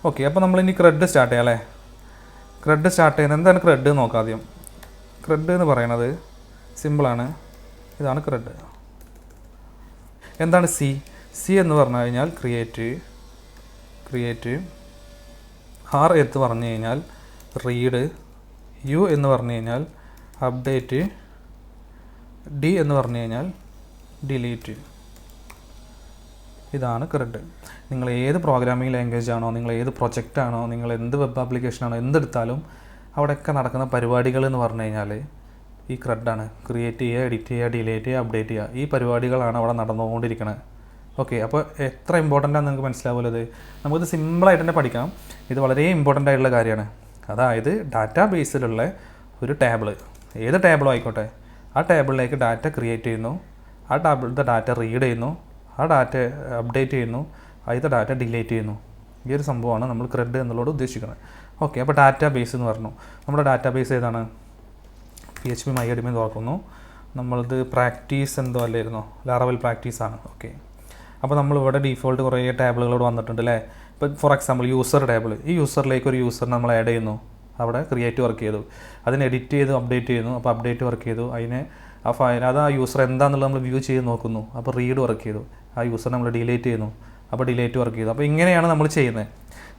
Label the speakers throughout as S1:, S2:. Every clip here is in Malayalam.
S1: ഓക്കെ, അപ്പോൾ നമ്മളിനി ക്രെഡ് സ്റ്റാർട്ട് ചെയ്യാം അല്ലേ. ക്രെഡ് സ്റ്റാർട്ട് ചെയ്യുന്നത് എന്താണ് ക്രെഡ് നോക്കാം ആദ്യം. ക്രെഡ് എന്ന് പറയുന്നത് സിമ്പിളാണ്. ഇതാണ് ക്രെഡ്. എന്താണ് സി? സി എന്ന് പറഞ്ഞു കഴിഞ്ഞാൽ ക്രിയേറ്റ്, ആർ എന്ന് പറഞ്ഞു കഴിഞ്ഞാൽ റീഡ്, യു എന്ന് പറഞ്ഞു കഴിഞ്ഞാൽ അപ്ഡേറ്റ്, ഡി എന്ന് പറഞ്ഞു കഴിഞ്ഞാൽ ഡിലീറ്റ്. ഇതാണ് ക്രെഡ്. നിങ്ങൾ ഏത് പ്രോഗ്രാമിംഗ് ലാംഗ്വേജ് ആണോ, നിങ്ങൾ ഏത് പ്രൊജക്റ്റാണോ, നിങ്ങൾ എന്ത് വെബ് ആപ്ലിക്കേഷനാണോ എന്തെടുത്താലും അവിടെയൊക്കെ നടക്കുന്ന പരിപാടികൾ എന്ന് പറഞ്ഞു കഴിഞ്ഞാൽ ഈ ക്രെഡാണ്. ക്രിയേറ്റ് ചെയ്യുക, എഡിറ്റ് ചെയ്യുക, ഡിലീറ്റ് ചെയ്യുക, അപ്ഡേറ്റ് ചെയ്യുക. ഈ പരിപാടികളാണ് അവിടെ നടന്നുകൊണ്ടിരിക്കുന്നത്. ഓക്കെ, അപ്പോൾ എത്ര ഇമ്പോർട്ടൻ്റ് ആണെന്ന് നിങ്ങൾക്ക് മനസ്സിലാവുമല്ലോ. ഇത് നമുക്കിത് സിമ്പിളായിട്ട് തന്നെ പഠിക്കാം. ഇത് വളരെ ഇമ്പോർട്ടൻ്റ് ആയിട്ടുള്ള കാര്യമാണ്. അതായത് ഡാറ്റാ ബേസിലുള്ള ഒരു ടേബിള്, ഏത് ടേബിളും ആയിക്കോട്ടെ, ആ ടേബിളിലേക്ക് ഡാറ്റ ക്രിയേറ്റ് ചെയ്യുന്നു, ആ ടേബിളിൻ്റെ ഡാറ്റ റീഡ് ചെയ്യുന്നു, ആ ഡാറ്റ അപ്ഡേറ്റ് ചെയ്യുന്നു, അതിൻ്റെ ഡാറ്റ ഡിലീറ്റ് ചെയ്യുന്നു. ഈ ഒരു സംഭവമാണ് നമ്മൾ ക്രെഡ് എന്നുള്ളത് ഉദ്ദേശിക്കുന്നത്. ഓക്കെ, അപ്പോൾ ഡാറ്റാ ബേസ് എന്ന് പറഞ്ഞു. നമ്മുടെ ഡാറ്റാ ബേസ് ഏതാണ്? PHP MyAdmin തുറക്കുന്നു. നമ്മളത് പ്രാക്ടീസ് എന്തോ അല്ലായിരുന്നോ, ലാറവൽ പ്രാക്ടീസാണ്. ഓക്കെ, അപ്പോൾ നമ്മളിവിടെ ഡീഫോൾട്ട് കുറേ ടേബിളുകളോട് വന്നിട്ടുണ്ട് അല്ലേ. ഇപ്പോൾ ഫോർ എക്സാമ്പിൾ യൂസർ ടേബിൾ, ഈ യൂസറിലേക്ക് ഒരു യൂസർ നമ്മൾ ആഡ് ചെയ്യുന്നു, അവിടെ ക്രിയേറ്റ് വർക്ക് ചെയ്തു, അതിന് എഡിറ്റ് ചെയ്തു, അപ്ഡേറ്റ് ചെയ്യുന്നു, അപ്പോൾ അപ്ഡേറ്റ് വർക്ക് ചെയ്തു, അതിന് ആ ഫയൽ അത് ആ യൂസർ എന്താണെന്നുള്ളത് നമ്മൾ വ്യൂ ചെയ്ത് നോക്കുന്നു, അപ്പോൾ റീഡ് വർക്ക് ചെയ്തു, ആ യൂസർ നമ്മൾ ഡിലീറ്റ് ചെയ്യുന്നു, അപ്പോൾ ഡിലീറ്റ് വർക്ക് ചെയ്തു. അപ്പോൾ ഇങ്ങനെയാണ് നമ്മൾ ചെയ്യുന്നത്.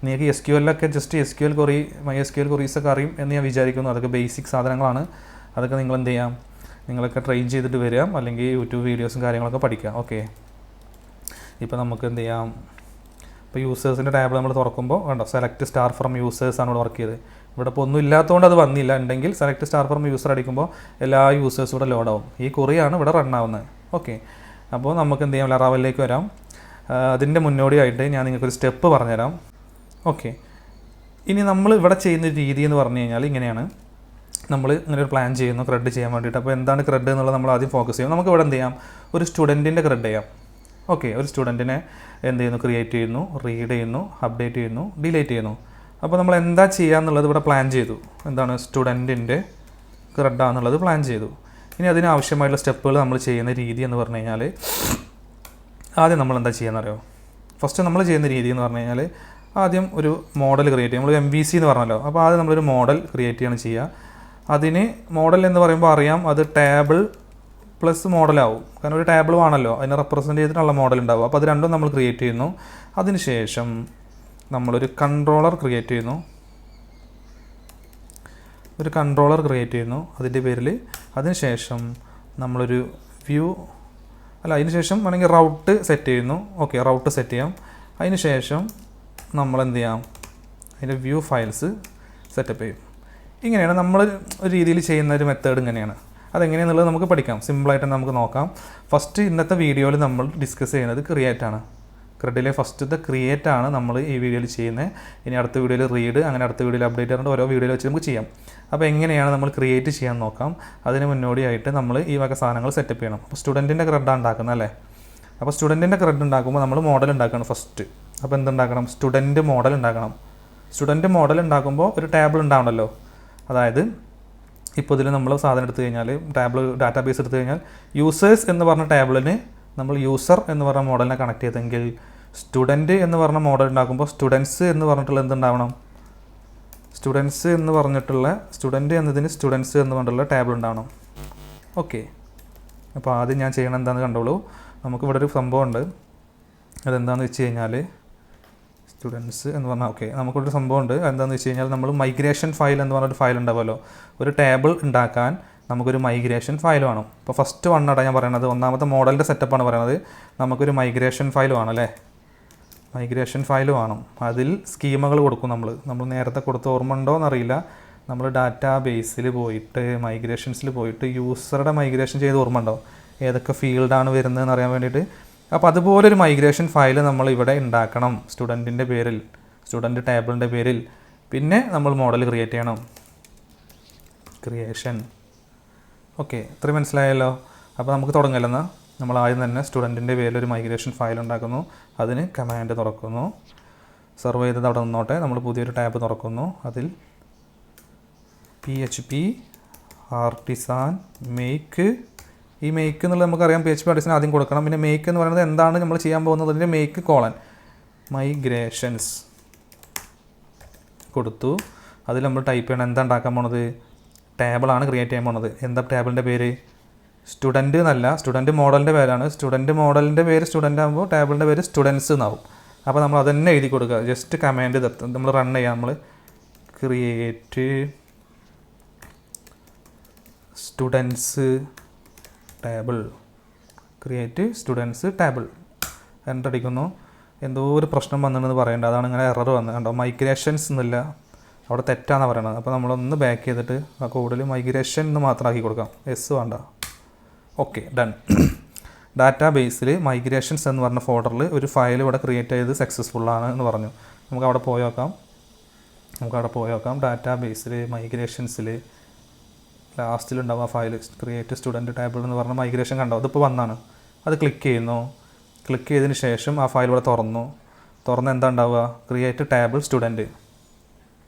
S1: നിങ്ങൾക്ക് SQL just SQL query, MySQL queries ഒക്കെ അറിയും എന്ന് ഞാൻ വിചാരിക്കുന്നു. അതൊക്കെ ബേസിക് സാധനങ്ങളാണ്. അതൊക്കെ നിങ്ങൾ എന്ത് ചെയ്യാം, നിങ്ങളൊക്കെ ട്രെയിൻ ചെയ്തിട്ട് വരിക, അല്ലെങ്കിൽ യൂട്യൂബ് വീഡിയോസും കാര്യങ്ങളൊക്കെ പഠിക്കുക. ഓക്കെ, ഇപ്പോൾ നമുക്ക് എന്ത് ചെയ്യാം, ഇപ്പോൾ യൂസേഴ്സിൻ്റെ ടാബ് നമ്മൾ തുറക്കുമ്പോൾ കണ്ടോ, സെലക്ട് സ്റ്റാർ ഫ്രം യൂസേഴ്സാണ് ഇവിടെ വർക്ക് ചെയ്ത്. ഇവിടെ ഇപ്പോൾ ഒന്നും ഇല്ലാത്തതുകൊണ്ട് അത് വന്നില്ല. ഉണ്ടെങ്കിൽ സെലക്ട് സ്റ്റാർ ഫ്രം യൂസർ അടിക്കുമ്പോൾ എല്ലാ യൂസേഴ്സും ഇവിടെ ലോഡാവും. ഈ കുറിയാണ് ഇവിടെ റൺ ആവുന്നത്. ഓക്കെ, അപ്പോൾ നമുക്ക് എന്ത് ചെയ്യാം, ലറാവലിലേക്ക് വരാം. അതിൻ്റെ മുന്നോടിയായിട്ട് ഞാൻ നിങ്ങൾക്കൊരു സ്റ്റെപ്പ് പറഞ്ഞുതരാം. ഓക്കെ, ഇനി നമ്മൾ ഇവിടെ ചെയ്യുന്ന രീതി എന്ന് പറഞ്ഞു കഴിഞ്ഞാൽ ഇങ്ങനെയാണ്. നമ്മൾ ഇങ്ങനെ ഒരു പ്ലാൻ ചെയ്യുന്നു ക്രെഡ് ചെയ്യാൻ വേണ്ടിയിട്ട്. അപ്പോൾ എന്താണ് ക്രെഡ് എന്നുള്ളത് നമ്മൾ ആദ്യം ഫോക്കസ് ചെയ്യും. നമുക്ക് ഇവിടെ എന്ത് ചെയ്യാം, ഒരു സ്റ്റുഡൻറ്റിൻ്റെ ക്രെഡ് ചെയ്യാം. ഓക്കെ, ഒരു സ്റ്റുഡൻറ്റിനെ എന്ത് ചെയ്യുന്നു, ക്രിയേറ്റ് ചെയ്യുന്നു, റീഡ് ചെയ്യുന്നു, അപ്ഡേറ്റ് ചെയ്യുന്നു, ഡിലീറ്റ് ചെയ്യുന്നു. അപ്പോൾ നമ്മൾ എന്താ ചെയ്യുക എന്നുള്ളത് ഇവിടെ പ്ലാൻ ചെയ്തു. എന്താണ് സ്റ്റുഡൻറ്റിൻ്റെ ക്രെഡാന്നുള്ളത് പ്ലാൻ ചെയ്തു. ഇനി അതിനാവശ്യമായിട്ടുള്ള സ്റ്റെപ്പുകൾ നമ്മൾ ചെയ്യുന്ന രീതി എന്ന് പറഞ്ഞു കഴിഞ്ഞാൽ, ആദ്യം നമ്മൾ എന്താ ചെയ്യുന്നറിയോ, ഫസ്റ്റ് നമ്മൾ ചെയ്യുന്ന രീതി എന്ന് പറഞ്ഞു കഴിഞ്ഞാൽ ആദ്യം ഒരു മോഡൽ ക്രിയേറ്റ് ചെയ്യും. നമ്മൾ MVC എന്ന് പറഞ്ഞല്ലോ, അപ്പോൾ ആദ്യം നമ്മളൊരു മോഡൽ ക്രിയേറ്റ് ചെയ്യാണ് ചെയ്യുക. അതിന് മോഡൽ എന്ന് പറയുമ്പോൾ അറിയാം, അത് ടേബിൾ പ്ലസ് മോഡലാവും. കാരണം ഒരു ടേബിൾ ആണല്ലോ, അതിനെ റെപ്രസെൻറ്റ് ചെയ്തിട്ടുള്ള മോഡൽ ഉണ്ടാവും. അപ്പോൾ അത് രണ്ടും നമ്മൾ ക്രിയേറ്റ് ചെയ്യുന്നു. അതിനുശേഷം നമ്മളൊരു കൺട്രോളർ ക്രിയേറ്റ് ചെയ്യുന്നു. അതിൻ്റെ പേരിൽ അതിനുശേഷം നമ്മളൊരു അതിനുശേഷം വേണമെങ്കിൽ റൗട്ട് സെറ്റ് ചെയ്യുന്നു. ഓക്കെ, റൗട്ട് സെറ്റ് ചെയ്യാം. അതിനുശേഷം നമ്മൾ എന്ത് ചെയ്യാം, അതിൻ്റെ വ്യൂ ഫയൽസ് സെറ്റപ്പ് ചെയ്യും. ഇങ്ങനെയാണ് നമ്മൾ ഒരു രീതിയിൽ ചെയ്യുന്ന ഒരു മെത്തേഡ്. ഇങ്ങനെയാണ് അതെങ്ങനെയാണെന്നുള്ളത് നമുക്ക് പഠിക്കാം. സിമ്പിളായിട്ട് നമുക്ക് നോക്കാം. ഫസ്റ്റ് ഇന്നത്തെ വീഡിയോയിൽ നമ്മൾ ഡിസ്കസ് ചെയ്യുന്നത് ക്രിയേറ്റാണ്. ക്രെഡിലെ ഫസ്റ്റത്തെ ക്രിയേറ്റാണ് നമ്മൾ ഈ വീഡിയോയിൽ ചെയ്യുന്നത്. ഇനി അടുത്ത വീഡിയോയിൽ റീഡ്, അങ്ങനെ അടുത്ത വീഡിയോയിൽ അപ്ഡേറ്റ് ആയിട്ട് ഓരോ വീഡിയോയിൽ വെച്ച് നമുക്ക് ചെയ്യാം. അപ്പോൾ എങ്ങനെയാണ് നമ്മൾ ക്രിയേറ്റ് ചെയ്യാൻ നോക്കാം. അതിന് മുന്നോടിയായിട്ട് നമ്മൾ ഈ വക സാധനങ്ങൾ സെറ്റപ്പ് ചെയ്യണം. അപ്പോൾ സ്റ്റുഡൻറ്റിൻ്റെ ക്രെഡാണ് ഉണ്ടാക്കുന്നത് അല്ലേ. അപ്പോൾ സ്റ്റുഡൻറ്റിൻ്റെ ക്രെഡ് ഉണ്ടാക്കുമ്പോൾ നമ്മൾ മോഡൽ ഉണ്ടാക്കണം ഫസ്റ്റ്. അപ്പോൾ എന്തുണ്ടാക്കണം, സ്റ്റുഡൻറ്റ് മോഡൽ ഉണ്ടാക്കണം. സ്റ്റുഡൻറ്റ് മോഡൽ ഉണ്ടാക്കുമ്പോൾ ഒരു ടേബിൾ ഉണ്ടാവണമല്ലോ. അതായത് ഇപ്പോൾ ഇതിൽ നമ്മൾ സാധനം എടുത്തു കഴിഞ്ഞാൽ, ഡാറ്റാബേസ് എടുത്തു കഴിഞ്ഞാൽ യൂസേഴ്സ് എന്ന് പറഞ്ഞ ടേബിളിന് നമ്മൾ യൂസർ എന്ന് പറഞ്ഞ മോഡലിനെ കണക്ട് ചെയ്തെങ്കിൽ, സ്റ്റുഡൻറ്റ് എന്ന് പറഞ്ഞ മോഡൽ ഉണ്ടാക്കുമ്പോൾ സ്റ്റുഡൻസ് എന്ന് പറഞ്ഞിട്ടുള്ള എന്തുണ്ടാവണം, സ്റ്റുഡൻറ്റ് എന്നതിന് സ്റ്റുഡൻസ് എന്ന് പറഞ്ഞിട്ടുള്ള ടേബിൾ ഉണ്ടാവണം. ഓക്കെ, അപ്പോൾ ആദ്യം ഞാൻ ചെയ്യണം എന്താണെന്ന് കണ്ടോളൂ. നമുക്കിവിടെ ഒരു സംഭവമുണ്ട്. അതെന്താണെന്ന് വെച്ച് കഴിഞ്ഞാൽ, സ്റ്റുഡൻസ് എന്ന് പറഞ്ഞാൽ ഓക്കെ, നമുക്കൊരു സംഭവമുണ്ട്. എന്താണെന്ന് വെച്ച് കഴിഞ്ഞാൽ, നമ്മൾ മൈഗ്രേഷൻ ഫയൽ എന്ന് പറഞ്ഞൊരു ഫയൽ ഉണ്ടാവുമല്ലോ. ഒരു ടേബിൾ ഉണ്ടാക്കാൻ നമുക്കൊരു മൈഗ്രേഷൻ ഫയൽ വേണം. ഇപ്പോൾ ഫസ്റ്റ് വണ്ണാണ് ഞാൻ പറയുന്നത്, ഒന്നാമത്തെ മോഡലിൻ്റെ സെറ്റപ്പാണ് പറയുന്നത്. നമുക്കൊരു മൈഗ്രേഷൻ ഫയൽ വേണം അല്ലേ. മൈഗ്രേഷൻ ഫയൽ വേണം. അതിൽ സ്കീമകൾ കൊടുക്കും. നമ്മൾ നേരത്തെ കൊടുത്ത ഓർമ്മ ഉണ്ടോ എന്നറിയില്ല. നമ്മൾ ഡാറ്റാ ബേസിൽ പോയിട്ട് മൈഗ്രേഷൻസിൽ പോയിട്ട് യൂസറുടെ മൈഗ്രേഷൻ ചെയ്ത് ഓർമ്മ ഉണ്ടോ, ഏതൊക്കെ ഫീൽഡാണ് വരുന്നതെന്ന് അറിയാൻ വേണ്ടിയിട്ട്. അപ്പോൾ അതുപോലൊരു മൈഗ്രേഷൻ ഫയൽ നമ്മൾ ഇവിടെ ഉണ്ടാക്കണം. സ്റ്റുഡൻറ്റിൻ്റെ പേരിൽ, സ്റ്റുഡൻറ്റ് ടേബിളിൻ്റെ പേരിൽ. പിന്നെ നമ്മൾ മോഡൽ ക്രിയേറ്റ് ചെയ്യണം. ക്രിയേഷൻ. ഓക്കെ, ഇത്രയും മനസ്സിലായല്ലോ. അപ്പോൾ നമുക്ക് തുടങ്ങലെന്നാൽ നമ്മൾ ആദ്യം തന്നെ സ്റ്റുഡൻറ്റിൻ്റെ പേരിൽ ഒരു മൈഗ്രേഷൻ ഫയൽ ഉണ്ടാക്കുന്നു. അതിന് കമാൻഡ് തുറക്കുന്നു. സെർവ് ചെയ്തത് അവിടെ നിന്നോട്ടെ. നമ്മൾ പുതിയൊരു ടാബ് തുറക്കുന്നു. അതിൽ PHP ആർട്ടിസാൻ മേക്ക്. ഈ മേക്ക് എന്നുള്ളത് നമുക്കറിയാം, PHP ആർട്ടിസാൻ ആദ്യം കൊടുക്കണം. പിന്നെ മേക്ക് എന്ന് പറയുന്നത് എന്താണ് നമ്മൾ ചെയ്യാൻ പോകുന്നത്, അതിൻ്റെ മേക്ക് : മൈഗ്രേഷൻസ്. കൊടുത്തു. അതിൽ നമ്മൾ ടൈപ്പ് ചെയ്യണം എന്താ ഉണ്ടാക്കാൻ പോണത്, ടേബിളാണ് ക്രിയേറ്റ് ചെയ്യാൻ പോണത്. എന്താ ടേബിളിൻ്റെ പേര്, സ്റ്റുഡൻറ്റ് എന്നല്ല, സ്റ്റുഡൻറ്റ് മോഡലിൻ്റെ പേരാണ്. സ്റ്റുഡൻറ്റ് മോഡലിൻ്റെ പേര് സ്റ്റുഡൻ്റ് ആകുമ്പോൾ ടേബിളിൻ്റെ പേര് സ്റ്റുഡൻസ് എന്നാവും. അപ്പോൾ നമ്മൾ അതന്നെ എഴുതി കൊടുക്കുക. ജസ്റ്റ് കമാൻഡ് നമ്മൾ റൺ ചെയ്യാം. നമ്മൾ create students table, create students table enter അടിക്കുന്നു. എന്തോ ഒരു പ്രശ്നം വന്നിട്ടുണ്ടെന്ന് പറയേണ്ടത്, അതാണ് ഇങ്ങനെ എറർ വന്നത് കണ്ടോ. മൈഗ്രേഷൻസ് എന്നില്ല, അവിടെ തെറ്റാണെന്ന് പറയണത്. അപ്പോൾ നമ്മളൊന്ന് ബാക്ക് ചെയ്തിട്ട് ആ കോഡിൽ മൈഗ്രേഷൻ എന്ന് മാത്രമാക്കി കൊടുക്കാം, എസ് വേണ്ട. Okay, done. ഡാറ്റാ ബേസിൽ മൈഗ്രേഷൻസ് എന്ന് പറഞ്ഞ ഫോൾഡറിൽ ഒരു ഫയൽ ഇവിടെ ക്രിയേറ്റ് ചെയ്ത് സക്സസ്ഫുള്ളാണ് എന്ന് പറഞ്ഞു. നമുക്ക് അവിടെ പോയി നോക്കാം. ഡാറ്റാ ബേസിൽ മൈഗ്രേഷൻസിൽ ലാസ്റ്റിലുണ്ടാവും ആ ഫയൽ, ക്രിയേറ്റ് സ്റ്റുഡൻറ്റ് ടേബിൾ എന്ന് പറഞ്ഞ മൈഗ്രേഷൻ കണ്ടോ, അതിപ്പോൾ വന്നാണ്. അത് ക്ലിക്ക് ചെയ്യുന്നു. ക്ലിക്ക് ചെയ്തതിന് ശേഷം ആ ഫയൽ ഇവിടെ തുറന്ന് എന്താ ഉണ്ടാവുക, ക്രിയേറ്റ് ടേബിൾ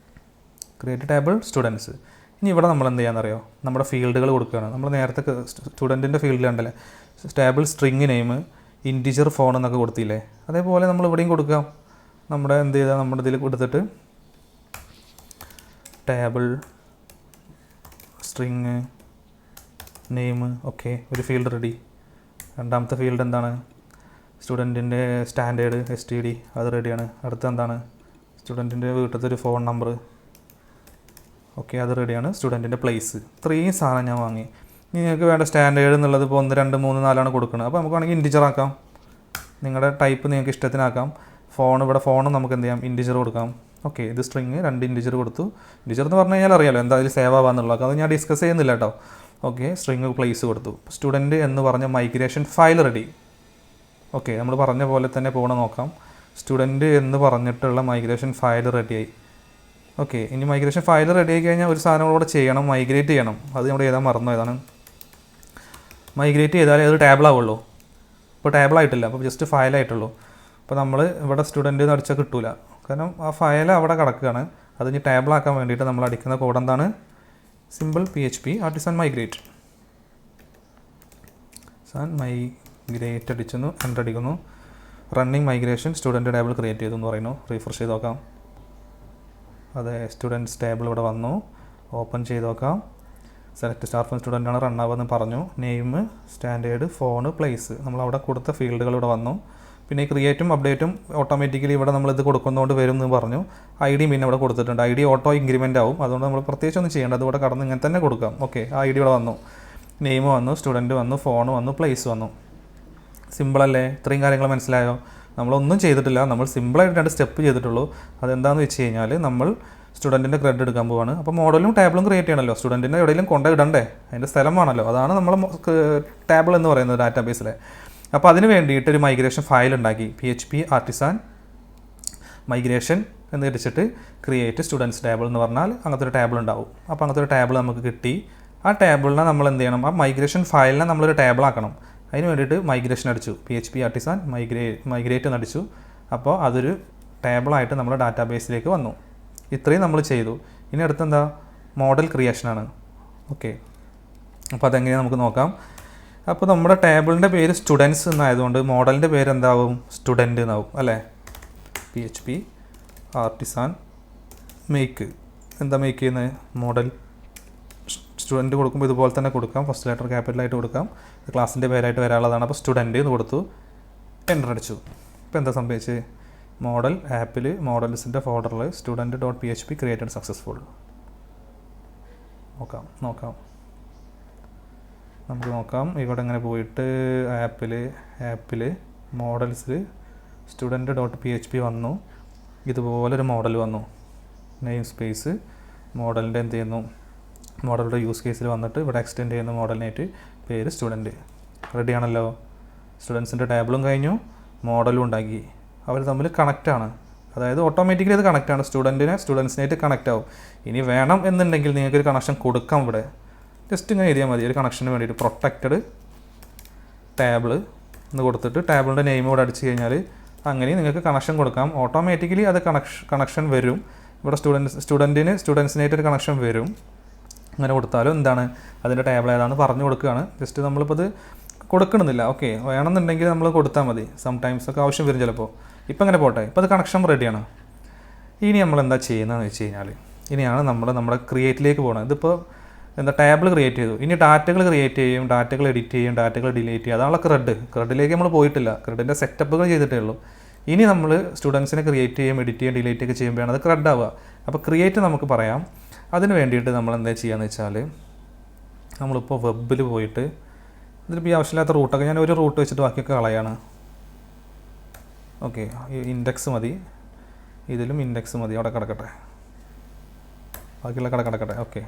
S1: സ്റ്റുഡൻസ്. ഇനി ഇവിടെ നമ്മൾ എന്ത് ചെയ്യാമെന്നറിയോ, നമ്മുടെ ഫീൽഡുകൾ കൊടുക്കുകയാണ്. നമ്മൾ നേരത്തെ സ്റ്റുഡൻറ്റിൻ്റെ ഫീൽഡിൽ ഉണ്ടല്ലേ, table string name, integer phone എന്നൊക്കെ കൊടുത്തില്ലേ, അതേപോലെ നമ്മൾ ഇവിടെയും കൊടുക്കാം. നമ്മുടെ എന്ത് ചെയ്താൽ നമ്മുടെ ഇതിൽ കൊടുത്തിട്ട് ടേബിൾ സ്ട്രിങ് നെയിം, ഓക്കെ, ഒരു ഫീൽഡ് റെഡി. രണ്ടാമത്തെ ഫീൽഡ് എന്താണ്, സ്റ്റുഡൻറ്റിൻ്റെ സ്റ്റാൻഡേർഡ് STD, അത് റെഡിയാണ്. അടുത്ത എന്താണ്, സ്റ്റുഡൻറ്റിൻ്റെ വീട്ടിലത്തെ ഒരു ഫോൺ നമ്പർ, ഓക്കെ, അത് റെഡിയാണ്. സ്റ്റുഡൻറ്റിൻ്റെ പ്ലേസ്, ഇത്രയും സാധനം ഞാൻ വാങ്ങി. നിങ്ങൾക്ക് വേണ്ട സ്റ്റാൻഡേർഡ് എന്നുള്ളത് ഇപ്പോൾ 1, 2, 3, 4 കൊടുക്കുന്നത്. അപ്പോൾ നമുക്ക് വേണമെങ്കിൽ ഇൻറ്റിജർ ആക്കാം, നിങ്ങളുടെ ടൈപ്പ് നിങ്ങൾക്ക് ഇഷ്ടത്തിനാക്കാം. ഇവിടെ ഫോണും നമുക്ക് എന്ത് ചെയ്യാം, ഇൻറ്റിജർ കൊടുക്കാം. ഓക്കെ, ഇത് സ്ട്രിങ് 2 ഇൻറ്റിജർ കൊടുത്തു. ഇൻറ്റിജർ എന്ന് പറഞ്ഞു കഴിഞ്ഞാൽ അറിയാലോ എന്താ അതിൽ സേവ് ആവാന്നുള്ളത്, അത് ഞാൻ ഡിസ്കസ് ചെയ്യുന്നില്ല കേട്ടോ. ഓക്കെ, സ്ട്രിങ് പ്ലേസ് കൊടുത്തു. സ്റ്റുഡൻറ്റ് എന്ന് പറഞ്ഞ മൈഗ്രേഷൻ ഫയൽ റെഡി. ഓക്കെ, നമ്മൾ പറഞ്ഞ പോലെ തന്നെ നോക്കാം. സ്റ്റുഡൻറ്റ് എന്ന് പറഞ്ഞിട്ടുള്ള മൈഗ്രേഷൻ ഫയൽ റെഡിയായി. ഓക്കെ, ഇനി മൈഗ്രേഷൻ ഫയൽ റെഡി ആയി കഴിഞ്ഞാൽ ഒരു സാധനം കൂടെ ചെയ്യണം, മൈഗ്രേറ്റ് ചെയ്യണം. അത് നമ്മുടെ എഴുതാൻ മറന്നു ഏതാണ്, മൈഗ്രേറ്റ് ചെയ്താലേ അത് ടേബിൾ ആവുള്ളൂ. ഇപ്പോൾ ടേബിൾ ആയിട്ടില്ല, അപ്പോൾ ജസ്റ്റ് ഫയലായിട്ടുള്ളൂ. അപ്പോൾ നമ്മൾ ഇവിടെ സ്റ്റുഡൻറ്റ് എന്ന് അടിച്ചാൽ കിട്ടില്ല, കാരണം ആ ഫയൽ അവിടെ കിടക്കുകയാണ്. അത് ഇനി ടേബിൾ ആക്കാൻ വേണ്ടിയിട്ട് നമ്മൾ അടിക്കുന്ന കോഡ് എന്താണ്, സിമ്പിൾ PHP ആർട്ടിസാൻ മൈഗ്രേറ്റ് അടിക്കുന്നു, എൻ്റർ അടിക്കുന്നു. Running migration student table create ചെയ്തു എന്ന് പറയുന്നു. റീഫ്രഷ് ചെയ്ത് നോക്കാം. അതെ, സ്റ്റുഡൻറ്റ്സ് ടേബിൾ ഇവിടെ വന്നു. ഓപ്പൺ ചെയ്ത് നോക്കാം. സെലക്ട് സ്റ്റാർ ഫ്രം സ്റ്റുഡൻ്റ് ആണ് റൺ ആവുമെന്ന് പറഞ്ഞു. നെയിം, സ്റ്റാൻഡേർഡ്, ഫോൺ, പ്ലേസ്, നമ്മളവിടെ കൊടുത്ത ഫീൽഡുകൾ ഇവിടെ വന്നു. പിന്നെ ഈ ക്രിയേറ്റും അപ്ഡേറ്റും ഓട്ടോമാറ്റിക്കലി ഇവിടെ നമ്മളിത് കൊടുക്കുന്നതുകൊണ്ട് വരും എന്ന് പറഞ്ഞു. ID പിന്നെ ഇവിടെ കൊടുത്തിട്ടുണ്ട്. ID ഓട്ടോ ഇൻക്രിമെൻ്റ് ആവും, അതുകൊണ്ട് നമ്മൾ പ്രത്യേകിച്ച് ഒന്നും ചെയ്യേണ്ട, അതുകൂടെ കടന്ന് ഇങ്ങനെ തന്നെ കൊടുക്കാം. ഓക്കെ, ആ ID ഇവിടെ വന്നു, നെയിം വന്നു, സ്റ്റുഡൻറ്റ് വന്നു, ഫോൺ വന്നു, പ്ലേസ് വന്നു. സിമ്പിളല്ലേ? ഇത്രയും കാര്യങ്ങൾ മനസ്സിലായോ? നമ്മളൊന്നും ചെയ്തിട്ടില്ല, നമ്മൾ സിമ്പിളായിട്ട് 2 സ്റ്റെപ്പ് ചെയ്തിട്ടുള്ളൂ. അതെന്താണെന്ന് വെച്ച് കഴിഞ്ഞാൽ നമ്മൾ സ്റ്റുഡൻറ്റിൻ്റെ ക്രെഡിറ്റ് എടുക്കാൻ പോവാണ്. അപ്പോൾ മോഡലും ടേബിളും ക്രിയേറ്റ് ചെയ്യണമല്ലോ, സ്റ്റുഡൻറ്റിൻ്റെ എവിടെയെങ്കിലും കൊണ്ടിടണ്ടേ, അതിൻ്റെ സ്ഥലം വേണമല്ലോ. അതാണ് നമ്മൾ ടേബിൾ എന്ന് പറയുന്നത് ഡാറ്റാബേസിലെ. അപ്പോൾ അതിന് വേണ്ടിയിട്ട് ഒരു മൈഗ്രേഷൻ ഫയൽ ഉണ്ടാക്കി, PHP ആർട്ടിസാൻ മൈഗ്രേഷൻ എന്ന് വെച്ചിട്ട് ക്രിയേറ്റ് സ്റ്റുഡൻസ് ടേബിൾ എന്ന് പറഞ്ഞാൽ അങ്ങനത്തെ ഒരു ടേബിൾ ഉണ്ടാവും. അപ്പോൾ അങ്ങനത്തെ ഒരു ടേബിൾ നമുക്ക് കിട്ടി. ആ ടേബിളിനെ നമ്മൾ എന്ത് ചെയ്യണം, ആ മൈഗ്രേഷൻ ഫയലിനെ നമ്മളൊരു ടേബിൾ ആക്കണം. അതിന് വേണ്ടിയിട്ട് മൈഗ്രേഷൻ അടിച്ചു, PHP ആർട്ടിസാൻ മൈഗ്രേറ്റ് എന്ന് അടിച്ചു. അപ്പോൾ അതൊരു ടേബിളായിട്ട് നമ്മുടെ ഡാറ്റാബേസിലേക്ക് വന്നു. ഇത്രയും നമ്മൾ ചെയ്തു. ഇനി അടുത്തെന്താ, മോഡൽ ക്രിയേഷനാണ്. ഓക്കെ, അപ്പോൾ അതെങ്ങനെയാണ് നമുക്ക് നോക്കാം. അപ്പോൾ നമ്മുടെ ടേബിളിൻ്റെ പേര് സ്റ്റുഡൻസ് എന്നായതുകൊണ്ട് മോഡലിൻ്റെ പേര് എന്താവും, സ്റ്റുഡൻറ്റ് എന്നാവും അല്ലേ. PHP ആർട്ടിസാൻ മേക്ക്, എന്താ മേക്ക് ചെയ്യുന്നത്, മോഡൽ. സ്റ്റുഡൻറ്റ് കൊടുക്കുമ്പോൾ ഇതുപോലെ തന്നെ കൊടുക്കാം, ഫസ്റ്റ് ലെറ്റർ ക്യാപിറ്റലായിട്ട് കൊടുക്കാം, ക്ലാസ്സിൻ്റെ പേരായിട്ട് വരാനുള്ളതാണ്. അപ്പോൾ സ്റ്റുഡൻറ്റ് എന്ന് കൊടുത്തു, എൻ്റർ അടിച്ചു. ഇപ്പോൾ എന്താ സംഭവിച്ചത്, മോഡൽ ആപ്പിൽ മോഡൽസിൻ്റെ ഫോൾഡറിൽ student.php ക്രിയേറ്റഡ് സക്സസ്ഫുൾ. നോക്കാം നമുക്ക് നോക്കാം. ഇവിടെ ഇങ്ങനെ പോയിട്ട് ആപ്പിൽ മോഡൽസിൽ student.php വന്നു. ഇതുപോലൊരു മോഡൽ വന്നു, നെയിം സ്പേസ് മോഡലിൻ്റെ എന്ത് ചെയ്യുന്നു, മോഡലിൻ്റെ യൂസ് കേസിൽ വന്നിട്ട് ഇവിടെ എക്സ്റ്റെൻഡ് ചെയ്യുന്ന മോഡലിനായിട്ട് പേര് സ്റ്റുഡൻറ്റ്. റെഡിയാണല്ലോ. സ്റ്റുഡൻസിൻ്റെ ടേബിളും കഴിഞ്ഞു, മോഡലും ഉണ്ടാക്കി. അവർ തമ്മിൽ കണക്റ്റാണ്, അതായത് ഓട്ടോമാറ്റിക്കലി അത് കണക്റ്റാണ്, സ്റ്റുഡൻസിനായിട്ട് കണക്റ്റ് ആവും. ഇനി വേണം എന്നുണ്ടെങ്കിൽ നിങ്ങൾക്കൊരു കണക്ഷൻ കൊടുക്കാം. ഇവിടെ ജസ്റ്റ് ഇങ്ങനെ എഴുതിയാൽ മതി, ഒരു കണക്ഷന് വേണ്ടിയിട്ട് പ്രൊട്ടക്റ്റഡ് ടേബിൾ എന്ന് കൊടുത്തിട്ട് ടേബിളിൻ്റെ നെയിം ഇവിടെ അടിച്ചു കഴിഞ്ഞാൽ അങ്ങനെ നിങ്ങൾക്ക് കണക്ഷൻ കൊടുക്കാം. ഓട്ടോമാറ്റിക്കലി അത് കണക്ഷൻ വരും. ഇവിടെ സ്റ്റുഡൻസിനായിട്ടൊരു കണക്ഷൻ വരും. അങ്ങനെ കൊടുത്താലും എന്താണ്, അതിൻ്റെ ടേബിൾ ഏതാണെന്ന് പറഞ്ഞു കൊടുക്കുകയാണ്. ജസ്റ്റ് നമ്മളിപ്പോൾ ഇത് കൊടുക്കണമെന്നില്ല. ഓക്കെ, വേണമെന്നുണ്ടെങ്കിൽ നമ്മൾ കൊടുത്താൽ മതി. സംടൈംസ് ഒക്കെ ആവശ്യം വരും ചിലപ്പോൾ. ഇപ്പം അങ്ങനെ പോട്ടെ, ഇപ്പോൾ അത് കണക്ഷൻ റെഡിയാണ്. ഇനി നമ്മൾ എന്താ ചെയ്യുന്നതെന്ന് വെച്ച് കഴിഞ്ഞാൽ ഇനിയാണ് നമ്മുടെ ക്രിയേറ്റിലേക്ക് പോകുന്നത്. ഇതിപ്പോൾ ടേബിൾ ക്രിയേറ്റ് ചെയ്തു, ഇനി ഡാറ്റകൾ ക്രിയേറ്റ് ചെയ്യും, ഡാറ്റകൾ എഡിറ്റ് ചെയ്യും, ഡാറ്റകൾ ഡിലീറ്റ് ചെയ്യും. അതാണല്ലോ ക്രെഡിലേക്ക് നമ്മൾ പോയിട്ടില്ല, ക്രെഡിൻ്റെ സെറ്റപ്പുകൾ ചെയ്തിട്ടേ ഉള്ളൂ. ഇനി നമ്മൾ സ്റ്റുഡൻസിനെ ക്രിയേറ്റ് ചെയ്യും, എഡിറ്റ് ചെയ്യും, ഡിലീറ്റ് ഒക്കെ ചെയ്യുമ്പോഴാണ് അത് ക്രെഡ് ആവുക. അപ്പോൾ ക്രിയേറ്റ് നമുക്ക് പറയാം. അതിന് വേണ്ടിയിട്ട് നമ്മൾ എന്താ ചെയ്യുകയെന്ന് വെച്ചാൽ നമ്മളിപ്പോൾ വെബിൽ പോയിട്ട് ഇതിലിപ്പോൾ ഈ ആവശ്യമില്ലാത്ത റൂട്ടൊക്കെ ഞാൻ ഒരു റൂട്ട് വെച്ചിട്ട് ബാക്കിയൊക്കെ കളയാണ്. ഓക്കെ, ഇൻഡെക്സ് മതി, ഇതിലും ഇൻഡെക്സ് മതി, അവിടെ കിടക്കട്ടെ, ബാക്കിയുള്ള കിടക്കട്ടെ. ഓക്കെ,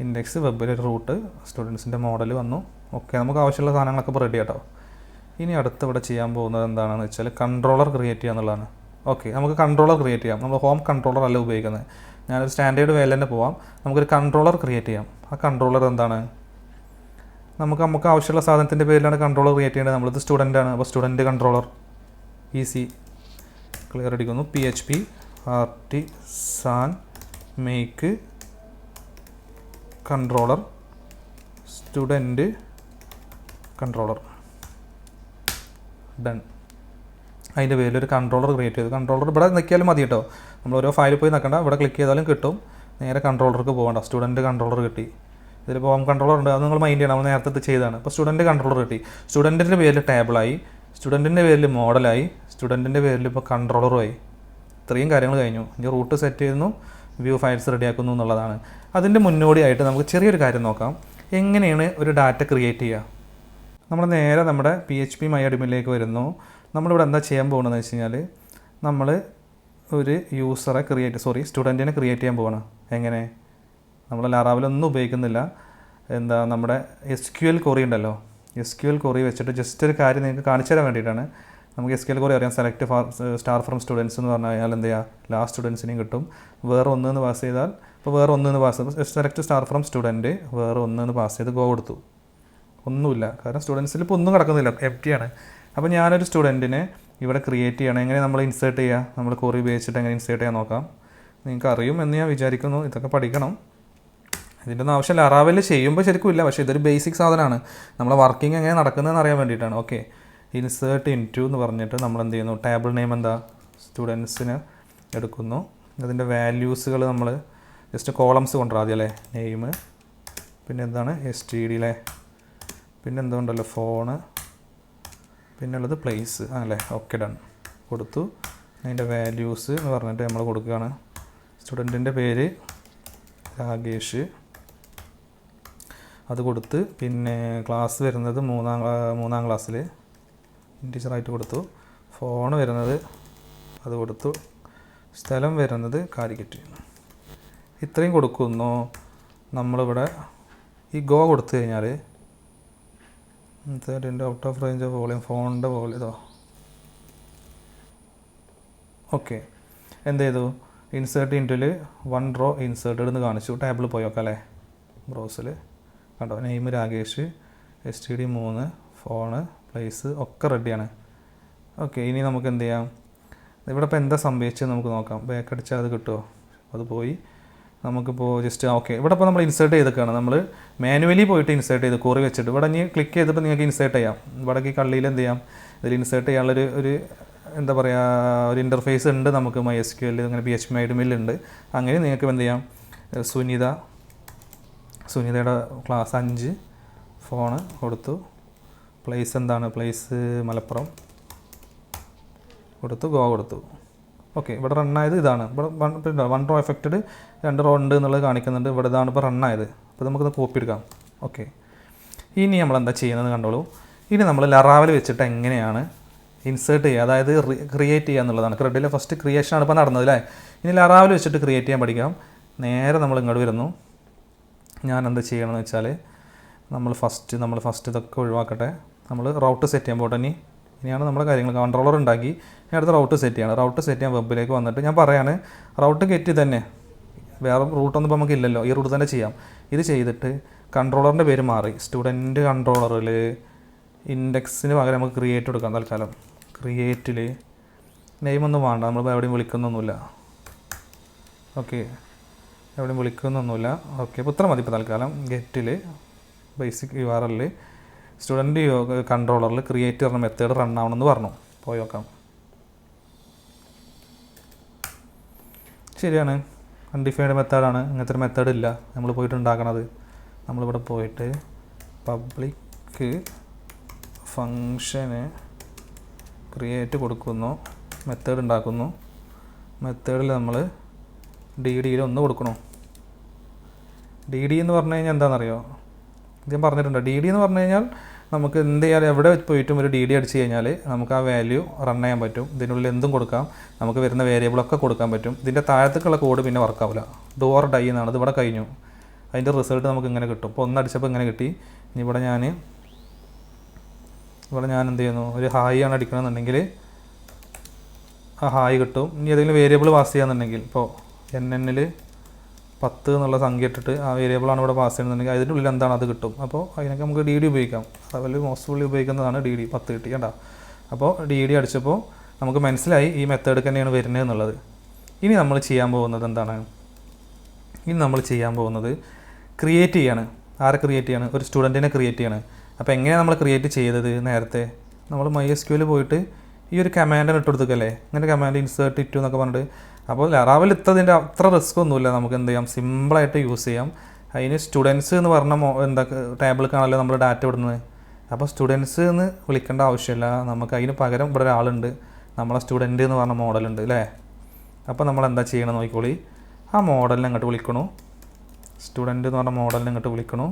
S1: ഇൻഡെക്സ് വെബിലൊരു റൂട്ട്, സ്റ്റുഡൻസിൻ്റെ മോഡൽ വന്നു. ഓക്കെ, നമുക്ക് ആവശ്യമുള്ള സാധനങ്ങളൊക്കെ ഇപ്പോൾ റെഡി ആട്ടോ. ഇനി അടുത്ത് ഇവിടെ ചെയ്യാൻ പോകുന്നത് എന്താണെന്ന് വെച്ചാൽ കൺട്രോളർ ക്രിയേറ്റ് ചെയ്യുക എന്നുള്ളതാണ്. ഓക്കെ, നമുക്ക് കൺട്രോളർ ക്രിയേറ്റ് ചെയ്യാം. നമ്മൾ ഹോം കൺട്രോളർ അല്ല ഉപയോഗിക്കുന്നത്, ഞാനൊരു സ്റ്റാൻഡേർഡ് വേല തന്നെ പോവാം. നമുക്കൊരു കൺട്രോളർ ക്രിയേറ്റ് ചെയ്യാം. ആ കൺട്രോളർ എന്താണ്, നമുക്ക് ആവശ്യമുള്ള സാധനത്തിൻ്റെ പേരിലാണ് കൺട്രോളർ ക്രിയേറ്റ് ചെയ്യേണ്ടത്. നമ്മളിത് സ്റ്റുഡൻ്റാണ്, അപ്പോൾ സ്റ്റുഡൻറ്റ് കൺട്രോളർ ഈസി ക്ലിയർ അടിക്കുന്നു. PHP artisan make controller student controller done. അതിൻ്റെ പേരിലൊരു കൺട്രോളർ ക്രിയേറ്റ് ചെയ്തു. കൺട്രോളർ ഇവിടെ നിൽക്കിയാലും മതി കേട്ടോ, നമ്മൾ ഓരോ ഫയലിൽ പോയി നിൽക്കണ്ട, ഇവിടെ ക്ലിക്ക് ചെയ്താലും കിട്ടും. നേരെ കൺട്രോളർക്ക് പോകണ്ട, സ്റ്റുഡൻറ്റ് കൺട്രോളർ കിട്ടി. ഇതിലിപ്പോൾ ഹോം കൺട്രോളർ ഉണ്ട്, അത് നിങ്ങൾ മൈൻഡ് ചെയ്യണം, നമ്മൾ നേരത്തെ ചെയ്താണ്. ഇപ്പോൾ സ്റ്റുഡൻറ്റ് കൺട്രോളർ കിട്ടി. സ്റ്റുഡൻറ്റിൻ്റെ പേരിൽ ടേബിളായി, സ്റ്റുഡൻറ്റിൻ്റെ പേരിൽ മോഡലായി, സ്റ്റുഡൻറ്റിൻ്റെ പേരിൽ ഇപ്പോൾ കൺട്രോളറുമായി. ഇത്രയും കാര്യങ്ങൾ കഴിഞ്ഞു. ഇനി റൂട്ട് സെറ്റ് ചെയ്യുന്നു, വ്യൂ ഫയൽസ് റെഡിയാക്കുന്നു എന്നുള്ളതാണ്. അതിൻ്റെ മുന്നോടിയായിട്ട് നമുക്ക് ചെറിയൊരു കാര്യം നോക്കാം, എങ്ങനെയാണ് ഒരു ഡാറ്റ ക്രിയേറ്റ് ചെയ്യുക. നമ്മൾ നേരെ നമ്മുടെ PHP MyAdmin വരുന്നു. നമ്മളിവിടെ എന്താ ചെയ്യാൻ പോകുന്നതെന്ന് വെച്ച് കഴിഞ്ഞാൽ നമ്മൾ ഒരു സ്റ്റുഡൻറ്റിനെ ക്രിയേറ്റ് ചെയ്യാൻ പോകണം. എങ്ങനെ, നമ്മൾ ലാറാവിലൊന്നും ഉപയോഗിക്കുന്നില്ല. നമ്മുടെ SQL query ഉണ്ടല്ലോ, SQL query വെച്ചിട്ട് ജസ്റ്റ് ഒരു കാര്യം നിങ്ങൾക്ക് കാണിച്ചു തരാൻ വേണ്ടിയിട്ടാണ്. നമുക്ക് SQL query അറിയാം, സെലക്ട് സ്റ്റാർ ഫ്രം സ്റ്റുഡൻസ് എന്ന് പറഞ്ഞു കഴിഞ്ഞാൽ എന്ത് ചെയ്യുക, ലാസ്റ്റ് സ്റ്റുഡൻസിനെയും കിട്ടും. വേറെ ഒന്നെന്ന് പാസ് ചെയ്താൽ, ഇപ്പോൾ വേറെ ഒന്നെന്ന് പാസ് ചെയ്ത് സെലക്ട് സ്റ്റാർ ഫ്രം സ്റ്റുഡൻറ്റ്, വേറെ ഒന്നെന്ന് പാസ് ചെയ്ത് ഗോ കൊടുത്തു. ഒന്നുമില്ല, കാരണം സ്റ്റുഡൻസിൽ ഇപ്പോൾ ഒന്നും കിടക്കുന്നില്ല, എംപ്റ്റിയാണ്. അപ്പോൾ ഞാനൊരു സ്റ്റുഡൻറ്റിനെ ഇവിടെ ക്രിയേറ്റ് ചെയ്യണം. എങ്ങനെ നമ്മൾ ഇൻസേർട്ട് ചെയ്യുക, നമ്മൾ query ഉപയോഗിച്ചിട്ട് എങ്ങനെ ഇൻസേർട്ട് ചെയ്യാൻ നോക്കാം. നിങ്ങൾക്ക് അറിയും എന്ന് ഞാൻ വിചാരിക്കുന്നു, ഇതൊക്കെ പഠിക്കണം. ഇതിൻ്റെ ഒന്നും ആവശ്യമില്ല, ലാറാവിൽ ചെയ്യുമ്പോൾ ശരിക്കും ഇല്ല, പക്ഷേ ഇതൊരു ബേസിക് സാധനമാണ്. നമ്മളെ വർക്കിംഗ് എങ്ങനെ നടക്കുന്നതെന്ന് അറിയാൻ വേണ്ടിയിട്ടാണ്. ഓക്കെ, ഇൻസേർട്ട് ഇൻറ്റു എന്ന് പറഞ്ഞിട്ട് നമ്മൾ എന്ത് ചെയ്യുന്നു, ടേബിൾ നെയിം എന്താ, സ്റ്റുഡൻസിന് എടുക്കുന്നു. അതിൻ്റെ വാല്യൂസുകൾ നമ്മൾ ജസ്റ്റ് കോളംസ് കൊണ്ടുവരാം ആദ്യം അല്ലേ, നെയിം, പിന്നെ എന്താണ് STD അല്ലേ, പിന്നെ എന്തുകൊണ്ടല്ലോ ഫോണ്, പിന്നെ ഉള്ളത് പ്ലേസ് അല്ലേ. ഓക്കെ, ഡൺ കൊടുത്തു. അതിൻ്റെ വാല്യൂസ് എന്ന് പറഞ്ഞിട്ട് നമ്മൾ കൊടുക്കുകയാണ്. സ്റ്റുഡൻറ്റിൻ്റെ പേര് രാകേഷ്, അത് കൊടുത്ത്, പിന്നെ ക്ലാസ് വരുന്നത് മൂന്നാം ക്ലാസ്സിൽ ടീച്ചറായിട്ട് കൊടുത്തു. ഫോൺ വരുന്നത് അത് കൊടുത്തു. സ്ഥലം വരുന്നത് കാലിക്കറ്റ്. ഇത്രയും കൊടുക്കുന്നു. നമ്മളിവിടെ ഈ ഗോ കൊടുത്തു കഴിഞ്ഞാൽ out of range of volume, ഫോണിൻ്റെ വോളിയം ഇതോ. ഓക്കെ, എന്ത് ചെയ്തു, ഇൻസേർട്ട് ഇൻറ്റിൽ 1 റോ ഇൻസേർട്ടഡ് എന്ന് കാണിച്ചു. ടേബിൾ പോയി നോക്കാം അല്ലേ, ബ്രൗസിൽ കണ്ടോ, name Rakesh, STD 3, phone, place ഒക്കെ റെഡിയാണ്. ഓക്കെ, ഇനി നമുക്ക് എന്ത് ചെയ്യാം, ഇവിടെ ഇപ്പോൾ എന്താ സംഭവിച്ചത് നമുക്ക് നോക്കാം. ബാക്ക് അടിച്ചാൽ അത് കിട്ടുമോ, അത് പോയി. നമുക്കിപ്പോൾ ജസ്റ്റ് ഓക്കെ, ഇവിടെ ഇപ്പോൾ നമ്മൾ ഇൻസേർട്ട് ചെയ്തൊക്കെയാണ്. നമ്മൾ മാനുവലി പോയിട്ട് ഇൻസേർട്ട് ചെയ്ത് query വെച്ചിട്ട് ഇവിടെ ഇനി ക്ലിക്ക് ചെയ്തിട്ട് നിങ്ങൾക്ക് ഇൻസേർട്ട് ചെയ്യാം. ഇവിടേക്ക് ഈ കള്ളിയിൽ എന്ത് ചെയ്യാം, ഇതിൽ ഇൻസേർട്ട് ചെയ്യാനുള്ളൊരു എന്താ പറയുക, ഒരു ഇൻ്റർഫേസ് ഉണ്ട് നമുക്ക്. MySQL അങ്ങനെ PHP MyAdmin ഉണ്ട്. അങ്ങനെ നിങ്ങൾക്ക് എന്ത് ചെയ്യാം, സുനിതയുടെ ക്ലാസ് 5, ഫോണ് കൊടുത്തു, പ്ലേസ് എന്താണ്, പ്ലേസ് മലപ്പുറം കൊടുത്തു, ഗോ കൊടുത്തു. ഓക്കെ, ഇവിടെ റണ്ണായത് ഇതാണ്. ഇവിടെ 1 റോ എഫക്റ്റഡ്, 2 റോ ഉണ്ട് എന്നുള്ളത് കാണിക്കുന്നുണ്ട്. ഇവിടെ ഇതാണ് ഇപ്പോൾ റണ്ണായത്. അപ്പോൾ നമുക്കിത് കോപ്പി എടുക്കാം. ഓക്കെ, ഇനി നമ്മൾ എന്താ ചെയ്യുന്നത് കണ്ടോളൂ. ഇനി നമ്മൾ ലാറാവിൽ വെച്ചിട്ട് എങ്ങനെയാണ് ഇൻസേർട്ട് ചെയ്യുക, അതായത് ക്രിയേറ്റ് ചെയ്യുക എന്നുള്ളതാണ്. ക്രെഡിലെ ഫസ്റ്റ് ക്രിയേഷനാണ് ഇപ്പോൾ നടന്നത് അല്ലേ. ഇനി ലാറാവിൽ വെച്ചിട്ട് ക്രിയേറ്റ് ചെയ്യാൻ പഠിക്കാം. നേരെ നമ്മൾ ഇങ്ങോട്ട് വരുന്നു. ഞാൻ എന്താ ചെയ്യണമെന്ന് വെച്ചാൽ നമ്മൾ ഫസ്റ്റ് ഇതൊക്കെ ഒഴിവാക്കട്ടെ. നമ്മൾ റൗട്ട് സെറ്റ് ചെയ്യാൻ പോട്ടെ. ഇനിയാണ് നമ്മുടെ കാര്യങ്ങൾ. കൺട്രോളർ ഉണ്ടാക്കി, ഇനി അടുത്ത റൗട്ട് സെറ്റ് ചെയ്യണം. റൗട്ട് സെറ്റ് ചെയ്യാൻ വെബിലേക്ക് വന്നിട്ട് ഞാൻ പറയാണ്, റൗട്ട് കയറ്റി തന്നെ, വേറെ റൂട്ടൊന്നും ഇപ്പോൾ നമുക്ക് ഇല്ലല്ലോ, ഈ റൂട്ട് തന്നെ ചെയ്യാം. ഇത് ചെയ്തിട്ട് കൺട്രോളറിൻ്റെ പേര് മാറി, സ്റ്റുഡൻറ്റ് കൺട്രോളറിൽ ഇൻഡെക്സിന് പകരം നമുക്ക് ക്രിയേറ്റ് കൊടുക്കാം. തൽക്കാലം ക്രിയേറ്റിൽ നെയിമൊന്നും വേണ്ട, നമ്മൾ എവിടെയും വിളിക്കുന്നൊന്നുമില്ല. ഓക്കെ, എവിടെയും വിളിക്കുന്നൊന്നുമില്ല. ഓക്കെ, അപ്പോൾ ഇത്ര മതി ഇപ്പോൾ തൽക്കാലം. ഗെറ്റിൽ ബേസിക് URL സ്റ്റുഡൻറ്റ് കൺട്രോളറിൽ ക്രിയേറ്റ് ചെയ്യുന്ന മെത്തേഡ് റൺ ആവണമെന്ന് പറഞ്ഞു. പോയി നോക്കാം. ശരിയാണ്, അൺഡിഫൈൻഡ് മെത്തേഡാണ്. ഇങ്ങനത്തെ ഒരു മെത്തേഡ് ഇല്ല നമ്മൾ പോയിട്ട് ഉണ്ടാക്കണത്. നമ്മളിവിടെ പോയിട്ട് പബ്ലിക് ഫങ്ഷന് ക്രിയേറ്റ് കൊടുക്കുന്നു, മെത്തേഡ് ഉണ്ടാക്കുന്നു. മെത്തേഡിൽ നമ്മൾ DD ഒന്ന് കൊടുക്കണോ. DD എന്ന് പറഞ്ഞു കഴിഞ്ഞാൽ എന്താണെന്നറിയോ, ഇത് ഞാൻ പറഞ്ഞിട്ടുണ്ട്. DD എന്ന് പറഞ്ഞു കഴിഞ്ഞാൽ നമുക്ക് എന്ത് ചെയ്യാൻ എവിടെ പോയിട്ടും ഒരു DD അടിച്ച് കഴിഞ്ഞാൽ നമുക്ക് ആ വാല്യൂ റൺ ചെയ്യാൻ പറ്റും. ഇതിനുള്ളിൽ എന്തും കൊടുക്കാം, നമുക്ക് വരുന്ന വേരിയബിളൊക്കെ കൊടുക്കാൻ പറ്റും. ഇതിൻ്റെ താഴത്തേക്കുള്ള കോഡ് പിന്നെ വർക്കാവില്ല. ഡു ഓർ ഡൈ എന്നാണ്. ഇത് ഇവിടെ കഴിഞ്ഞു. അതിൻ്റെ റിസൾട്ട് നമുക്ക് ഇങ്ങനെ കിട്ടും. ഇപ്പോൾ ഒന്നടിച്ചപ്പോൾ ഇങ്ങനെ കിട്ടി. ഇനി ഇവിടെ ഞാൻ എന്ത് ചെയ്യുന്നു, ഒരു ഹായ് ആണ് അടിക്കണമെന്നുണ്ടെങ്കിൽ ആ ഹായ് കിട്ടും. ഇനി ഏതെങ്കിലും വേരിയബിൾ പാസ് ചെയ്യാന്നുണ്ടെങ്കിൽ ഇപ്പോൾ NN 10 എന്നുള്ള സംഖ്യ ഇട്ടിട്ട് ആ വേരിയബിളാണ് ഇവിടെ പാസ് ചെയ്യുന്നുണ്ടെങ്കിൽ അതിൻ്റെ ഉള്ളിൽ എന്താണ് അത് കിട്ടും. അപ്പോൾ അതിനൊക്കെ നമുക്ക് DD ഉപയോഗിക്കാം. അതുപോലെ മോസ്റ്റ്ഫുള്ളി ഉപയോഗിക്കുന്നതാണ് DD. 10 കിട്ടി കണ്ട. അപ്പോൾ DD അടിച്ചപ്പോൾ നമുക്ക് മനസ്സിലായി ഈ മെത്തേഡ് തന്നെയാണ് വരുന്നത് എന്നുള്ളത്. ഇനി നമ്മൾ ചെയ്യാൻ പോകുന്നത് എന്താണ്, ക്രിയേറ്റ് ചെയ്യാണ്. ആരെ ക്രിയേറ്റ് ചെയ്യാണ്? ഒരു സ്റ്റുഡൻറ്റിനെ ക്രിയേറ്റ് ചെയ്യാണ്. അപ്പോൾ എങ്ങനെയാണ് നമ്മൾ ക്രിയേറ്റ് ചെയ്തത്? നേരത്തെ നമ്മൾ MySQL പോയിട്ട് ഈ ഒരു കമാൻഡിന് ഇട്ട് കൊടുത്തല്ലേ, ഇങ്ങനെ കമാൻഡ് ഇൻസേർട്ട് ഇറ്റു എന്നൊക്കെ പറഞ്ഞിട്ട്. അപ്പോൾ ലറാവൽ ഇത്തതിൻ്റെ അത്ര റിസ്ക് ഒന്നുമില്ല. നമുക്ക് എന്ത് ചെയ്യാം, സിമ്പിളായിട്ട് യൂസ് ചെയ്യാം. അതിന് സ്റ്റുഡൻസ് എന്ന് പറഞ്ഞ ടേബിളിലേക്കാണല്ലോ നമ്മൾ ഡാറ്റ വിടുന്നത്. അപ്പോൾ സ്റ്റുഡൻസ് എന്ന് വിളിക്കേണ്ട ആവശ്യമില്ല. നമുക്ക് അതിന് പകരം ഇവിടെ ഒരാളുണ്ട്, നമ്മളെ സ്റ്റുഡൻറ്റ് എന്ന് പറഞ്ഞ മോഡലുണ്ട് അല്ലേ. അപ്പോൾ നമ്മൾ എന്താ ചെയ്യണം നോക്കിക്കോളി. ആ മോഡലിനെ അങ്ങോട്ട് വിളിക്കണു, സ്റ്റുഡൻറ്റ് എന്ന് പറഞ്ഞ മോഡലിനെ അങ്ങോട്ട് വിളിക്കണു.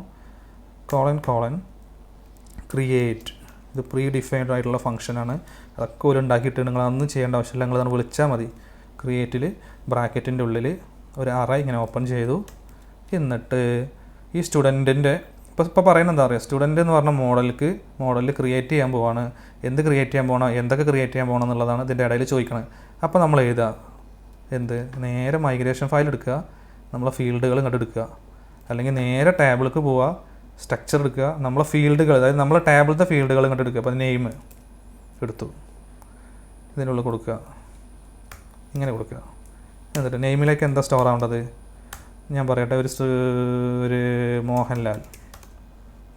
S1: Colon create. ഇത് പ്രീ ഡിഫൈൻഡ് ആയിട്ടുള്ള ഫംഗ്ഷനാണ്. അതൊക്കെ ഒരു ഉണ്ടാക്കിയിട്ട് നിങ്ങൾ അതൊന്നും ചെയ്യേണ്ട ആവശ്യമില്ല. നിങ്ങൾ അത് വിളിച്ചാൽ മതി. ക്രിയേറ്റിൽ ബ്രാക്കറ്റിൻ്റെ ഉള്ളിൽ ഒരു അറ ഇങ്ങനെ ഓപ്പൺ ചെയ്തു. എന്നിട്ട് ഈ സ്റ്റുഡൻറ്റിൻ്റെ ഇപ്പോൾ പറയുന്നത് എന്താ പറയുക, സ്റ്റുഡൻറ്റ് എന്ന് പറഞ്ഞ മോഡലിൽ ക്രിയേറ്റ് ചെയ്യാൻ പോവാണ്. എന്ത് ക്രിയേറ്റ് ചെയ്യാൻ പോകണം, എന്തൊക്കെ ക്രിയേറ്റ് ചെയ്യാൻ പോകണം എന്നുള്ളതാണ് ഇതിൻ്റെ ഇടയിൽ ചോദിക്കണത്. അപ്പോൾ നമ്മൾ എഴുതുക നേരെ മൈഗ്രേഷൻ ഫയൽ എടുക്കുക, നമ്മളെ ഫീൽഡുകൾ ഇങ്ങോട്ട് എടുക്കുക. അല്ലെങ്കിൽ നേരെ ടേബിൾക്ക് പോവുക, സ്ട്രക്ചർ എടുക്കുക, നമ്മളെ ഫീൽഡുകൾ, അതായത് നമ്മളെ ടേബിളത്തെ ഫീൽഡുകൾ ഇങ്ങോട്ട് എടുക്കുക. അപ്പോൾ നെയിം എടുത്തു, ഇതിനുള്ളിൽ കൊടുക്കുക, ഇങ്ങനെ കൊടുക്കുക. എന്നിട്ട് നെയിമിലേക്ക് എന്താ സ്റ്റോർ ആവേണ്ടത് ഞാൻ പറയട്ടെ. ഒരു മോഹൻലാൽ,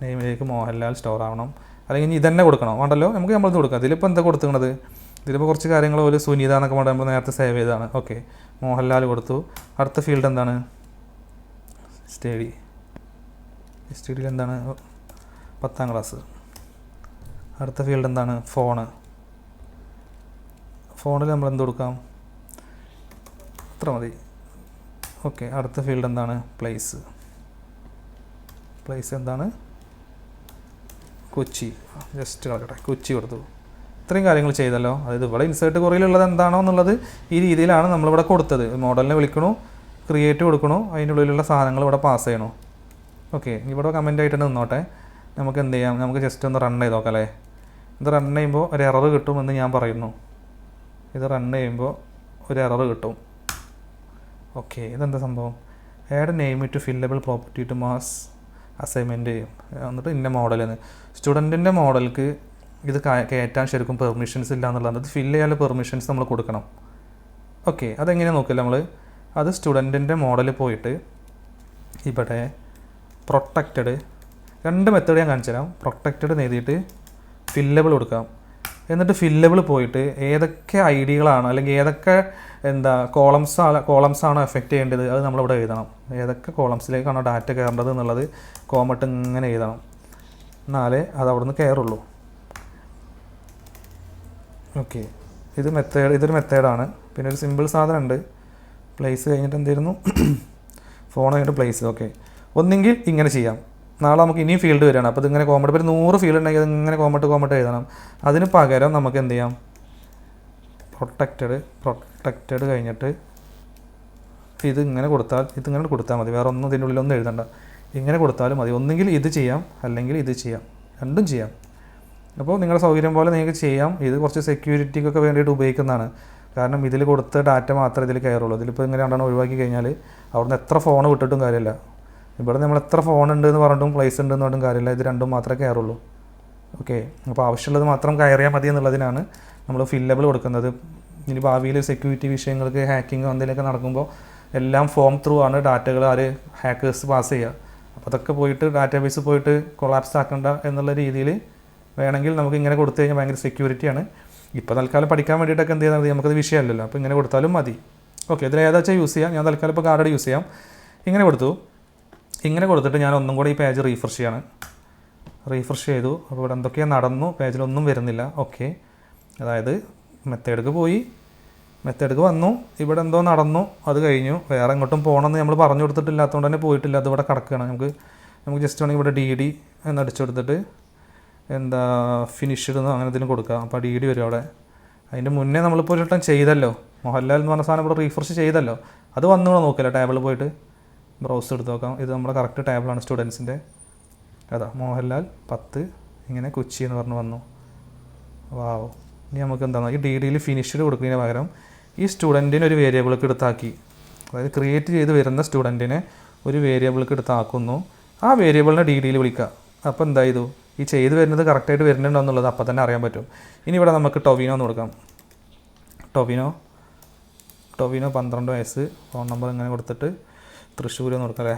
S1: നെയിമിലേക്ക് മോഹൻലാൽ സ്റ്റോർ ആവണം. അല്ലെങ്കിൽ ഇനി ഇതന്നെ കൊടുക്കണം വേണ്ടല്ലോ, നമുക്ക് നമ്മളിത് കൊടുക്കാം. ഇതിലിപ്പോൾ എന്താ കൊടുക്കുന്നത്, ഇതിലിപ്പോൾ കുറച്ച് കാര്യങ്ങൾ ഒരു സുനിത എന്നൊക്കെ പറഞ്ഞാൽ നമ്മൾ നേരത്തെ സേവ് ചെയ്തതാണ്. ഓക്കെ, മോഹൻലാൽ കൊടുത്തു. അടുത്ത ഫീൽഡ് എന്താണ്, സ്റ്റഡിയിൽ എന്താണ് 10ാം ക്ലാസ്. അടുത്ത ഫീൽഡ് എന്താണ്, ഫോണിൽ നമ്മൾ എന്ത് കൊടുക്കാം, അത്ര മതി. ഓക്കെ, അടുത്ത ഫീൽഡ് എന്താണ്, പ്ലേസ് എന്താണ്, കൊച്ചി. ജസ്റ്റ് കളക്കട്ടെ, കൊച്ചി കൊടുത്തു. ഇത്രയും കാര്യങ്ങൾ ചെയ്തല്ലോ. അതായത് ഇവിടെ ഇൻസേർട്ട് കുറയിലുള്ളത് എന്താണോ എന്നുള്ളത് ഈ രീതിയിലാണ് നമ്മളിവിടെ കൊടുത്തത്. മോഡലിനെ വിളിക്കണു, ക്രിയേറ്റ് കൊടുക്കണു, അതിൻ്റെ ഉള്ളിലുള്ള സാധനങ്ങൾ ഇവിടെ പാസ് ചെയ്യണു. ഓക്കെ, ഇവിടെ കമൻ്റ് ആയിട്ട് നിന്നോട്ടെ. നമുക്ക് എന്ത് ചെയ്യാം, നമുക്ക് ജസ്റ്റ് ഒന്ന് റൺ ചെയ്ത് നോക്കാം അല്ലേ. ഇത് റൺ ചെയ്യുമ്പോൾ ഒരു എറർ കിട്ടുമെന്ന് ഞാൻ പറയുന്നു. ഇത് റൺ ചെയ്യുമ്പോൾ ഒരു എറർ കിട്ടും. ഓക്കെ, ഇതെന്താ സംഭവം, add name to fillable property to mass assignment ചെയ്യും. എന്നിട്ട് ഇന്ന മോഡലിന് സ്റ്റുഡൻറ്റിൻ്റെ മോഡൽക്ക് ഇത് കയറ്റാൻ ശരിക്കും പെർമിഷൻസ് ഇല്ല എന്നുള്ളത്. അത് ഫില്ല് ചെയ്യാനുള്ള പെർമിഷൻസ് നമ്മൾ കൊടുക്കണം. ഓക്കെ, അതെങ്ങനെയാണ് നോക്കില്ല നമ്മൾ. അത് സ്റ്റുഡൻറ്റിൻ്റെ മോഡലിൽ പോയിട്ട് ഇവിടെ പ്രൊട്ടക്റ്റഡ്, 2 മെത്തേഡ് ഞാൻ കാണിച്ചു തരാം. പ്രൊട്ടക്റ്റഡ് എഴുതിയിട്ട് ഫില്ലബിൾ കൊടുക്കാം. എന്നിട്ട് ഫില്ലബിൾ പോയിട്ട് ഏതൊക്കെ ഐഡികളാണ് അല്ലെങ്കിൽ ഏതൊക്കെ കോളംസാണോ എഫക്റ്റ് ചെയ്യേണ്ടത് അത് നമ്മളിവിടെ എഴുതണം. ഏതൊക്കെ കോളംസിലേക്കാണോ ഡാറ്റ കയറേണ്ടത് എന്നുള്ളത് കോമട്ട് ഇങ്ങനെ എഴുതണം. എന്നാലേ അത് അവിടെ നിന്ന് കയറുള്ളൂ. ഓക്കെ, ഇതൊരു മെത്തേഡാണ്. പിന്നെ ഒരു സിമ്പിൾ സാധനം ഉണ്ട്, പ്ലേസ് കഴിഞ്ഞിട്ട് എന്തായിരുന്നു, ഫോൺ കഴിഞ്ഞിട്ട് പ്ലേസ്. ഓക്കെ, ഒന്നെങ്കിൽ ഇങ്ങനെ ചെയ്യാം. നാളെ നമുക്ക് ഇനിയും ഫീൽഡ് വരികയാണ്. അപ്പോൾ ഇതിങ്ങനെ കോമട്ട്, ഇപ്പോൾ 100 ഫീൽഡ് ഉണ്ടെങ്കിൽ അതിങ്ങനെ കോമട്ട് എഴുതണം. അതിന് പകരം നമുക്ക് എന്ത് ചെയ്യാം, പ്രൊട്ടക്റ്റഡ് കഴിഞ്ഞിട്ട് ഇതിങ്ങനെ കൊടുത്താൽ മതി. വേറെ ഒന്നും ഇതിൻ്റെ ഉള്ളിലൊന്നും എഴുതണ്ട, ഇങ്ങനെ കൊടുത്താലും മതി. ഒന്നെങ്കിൽ ഇത് ചെയ്യാം അല്ലെങ്കിൽ ഇത് ചെയ്യാം, രണ്ടും ചെയ്യാം. അപ്പോൾ നിങ്ങളുടെ സൗകര്യം പോലെ നിങ്ങൾക്ക് ചെയ്യാം. ഇത് കുറച്ച് സെക്യൂരിറ്റിക്കൊക്കെ വേണ്ടിയിട്ട് ഉപയോഗിക്കുന്നതാണ്. കാരണം ഇതിൽ കൊടുത്ത ഡാറ്റ മാത്രമേ ഇതിൽ കയറുള്ളൂ. ഇതിലിപ്പോൾ ഇങ്ങനെ രണ്ടെണ്ണം ഒഴിവാക്കി കഴിഞ്ഞാൽ അവിടുന്ന് എത്ര ഫോൺ വിട്ടിട്ടും കാര്യമില്ല. ഇവിടെ നമ്മൾ എത്ര ഫോൺ ഉണ്ട് എന്ന് പറഞ്ഞിട്ടും പ്ലേസ് ഉണ്ടെന്ന് പറഞ്ഞിട്ടും കാര്യമില്ല. ഇത് രണ്ടും മാത്രമേ കയറുള്ളൂ. ഓക്കെ, അപ്പോൾ ആവശ്യമുള്ളത് മാത്രം കയറിയാൽ മതി എന്നുള്ളതിനാണ് നമ്മൾ ഫില്ലബിൾ കൊടുക്കുന്നത്. ഇനി ഭാവിയിൽ സെക്യൂരിറ്റി വിഷയങ്ങൾക്ക് ഹാക്കിങ്ങോ എന്തെങ്കിലുമൊക്കെ നടക്കുമ്പോൾ എല്ലാം ഫോം ത്രൂ ആണ് ഡാറ്റകൾ ഹാക്കേഴ്സ് പാസ് ചെയ്യുക. അപ്പോൾ അതൊക്കെ പോയിട്ട് ഡാറ്റാബേസ് പോയിട്ട് കൊളാപ്സ് ആക്കണ്ട എന്നുള്ള രീതിയിൽ വേണമെങ്കിൽ നമുക്ക് ഇങ്ങനെ കൊടുത്തു കഴിഞ്ഞാൽ ഭയങ്കര സെക്യൂരിറ്റിയാണ്. ഇപ്പോൾ തൽക്കാലം പഠിക്കാൻ വേണ്ടിയിട്ടൊക്കെ എന്ത് ചെയ്യുന്നത് നമുക്കത് വിഷയമല്ലല്ലോ. അപ്പോൾ ഇങ്ങനെ കൊടുത്താലും മതി. ഓക്കെ, ഇതിൽ ഏതാ വെച്ചാൽ യൂസ് ചെയ്യാം. ഞാൻ തൽക്കാലം ഇപ്പോൾ കാർഡ് യൂസ് ചെയ്യാം. ഇങ്ങനെ കൊടുത്തു. ഇങ്ങനെ കൊടുത്തിട്ട് ഞാൻ ഒന്നും കൂടി ഈ പേജ് റീഫ്രഷ് ചെയ്യാണ്. റീഫ്രഷ് ചെയ്തു. അപ്പോൾ ഇവിടെ എന്തൊക്കെയാണ് നടന്നു, പേജിലൊന്നും വരുന്നില്ല. ഓക്കെ, അതായത് മെത്തേഡ്ക്ക് പോയി, മെത്തേഡ്ക്ക് വന്നു, ഇവിടെ എന്തോ നടന്നു, അത് കഴിഞ്ഞു. വേറെ എങ്ങോട്ടും പോകണമെന്ന് നമ്മൾ പറഞ്ഞു കൊടുത്തിട്ടില്ലാത്തതുകൊണ്ട് തന്നെ പോയിട്ടില്ല, അത് ഇവിടെ കിടക്കുകയാണ്. നമുക്ക് ജസ്റ്റ് വേണമെങ്കിൽ ഇവിടെ DD എന്ന് അടിച്ചു കൊടുത്തിട്ട് എന്താ ഫിനിഷ്ഡ് എന്ന് അങ്ങനെ എന്തെങ്കിലും കൊടുക്കുക. അപ്പോൾ DD വരും അവിടെ. അതിൻ്റെ മുന്നേ നമ്മളിപ്പോൾ ഒരു വട്ടം ചെയ്തല്ലോ, മോഹൻലാൽ എന്ന് പറഞ്ഞ സാധനം ഇവിടെ റീഫ്രഷ് ചെയ്തല്ലോ, അത് വന്നു നോക്കില്ല. ടേബിളിൽ പോയിട്ട് ബ്രൗസ് എടുത്ത് നോക്കാം. ഇത് നമ്മുടെ കറക്റ്റ് ടേബിളാണ് സ്റ്റുഡൻസിൻ്റെ. അതാ മോഹൻലാൽ 10 ഇങ്ങനെ കൊച്ചി എന്ന് പറഞ്ഞ് വന്നു. വാവ്. ഇനി നമുക്ക് എന്താണ് ഈ DDയിൽ ഫിനിഷ്ഡ് കൊടുക്കുന്നതിന് പകരം ഈ സ്റ്റുഡൻറ്റിനെ ഒരു വേരിയബിൾക്ക് എടുത്താക്കി, അതായത് ക്രിയേറ്റ് ചെയ്ത് വരുന്ന സ്റ്റുഡൻറ്റിനെ ഒരു വേരിയബിൾക്ക് എടുത്താക്കുന്നു. ആ വേരിയബിളിനെ DDയിൽ വിളിക്കുക. അപ്പോൾ എന്താ ചെയ്തു, ഈ ചെയ്ത് വരുന്നത് കറക്റ്റായിട്ട് വരുന്നുണ്ടോ എന്നുള്ളത് അപ്പം തന്നെ അറിയാൻ പറ്റും. ഇനി ഇവിടെ നമുക്ക് ടൊവിനോ എന്ന് കൊടുക്കാം. ടൊവിനോ 12 വയസ്സ്, ഫോൺ നമ്പർ ഇങ്ങനെ കൊടുത്തിട്ട് തൃശ്ശൂർ എന്ന് കൊടുക്കാം അല്ലേ.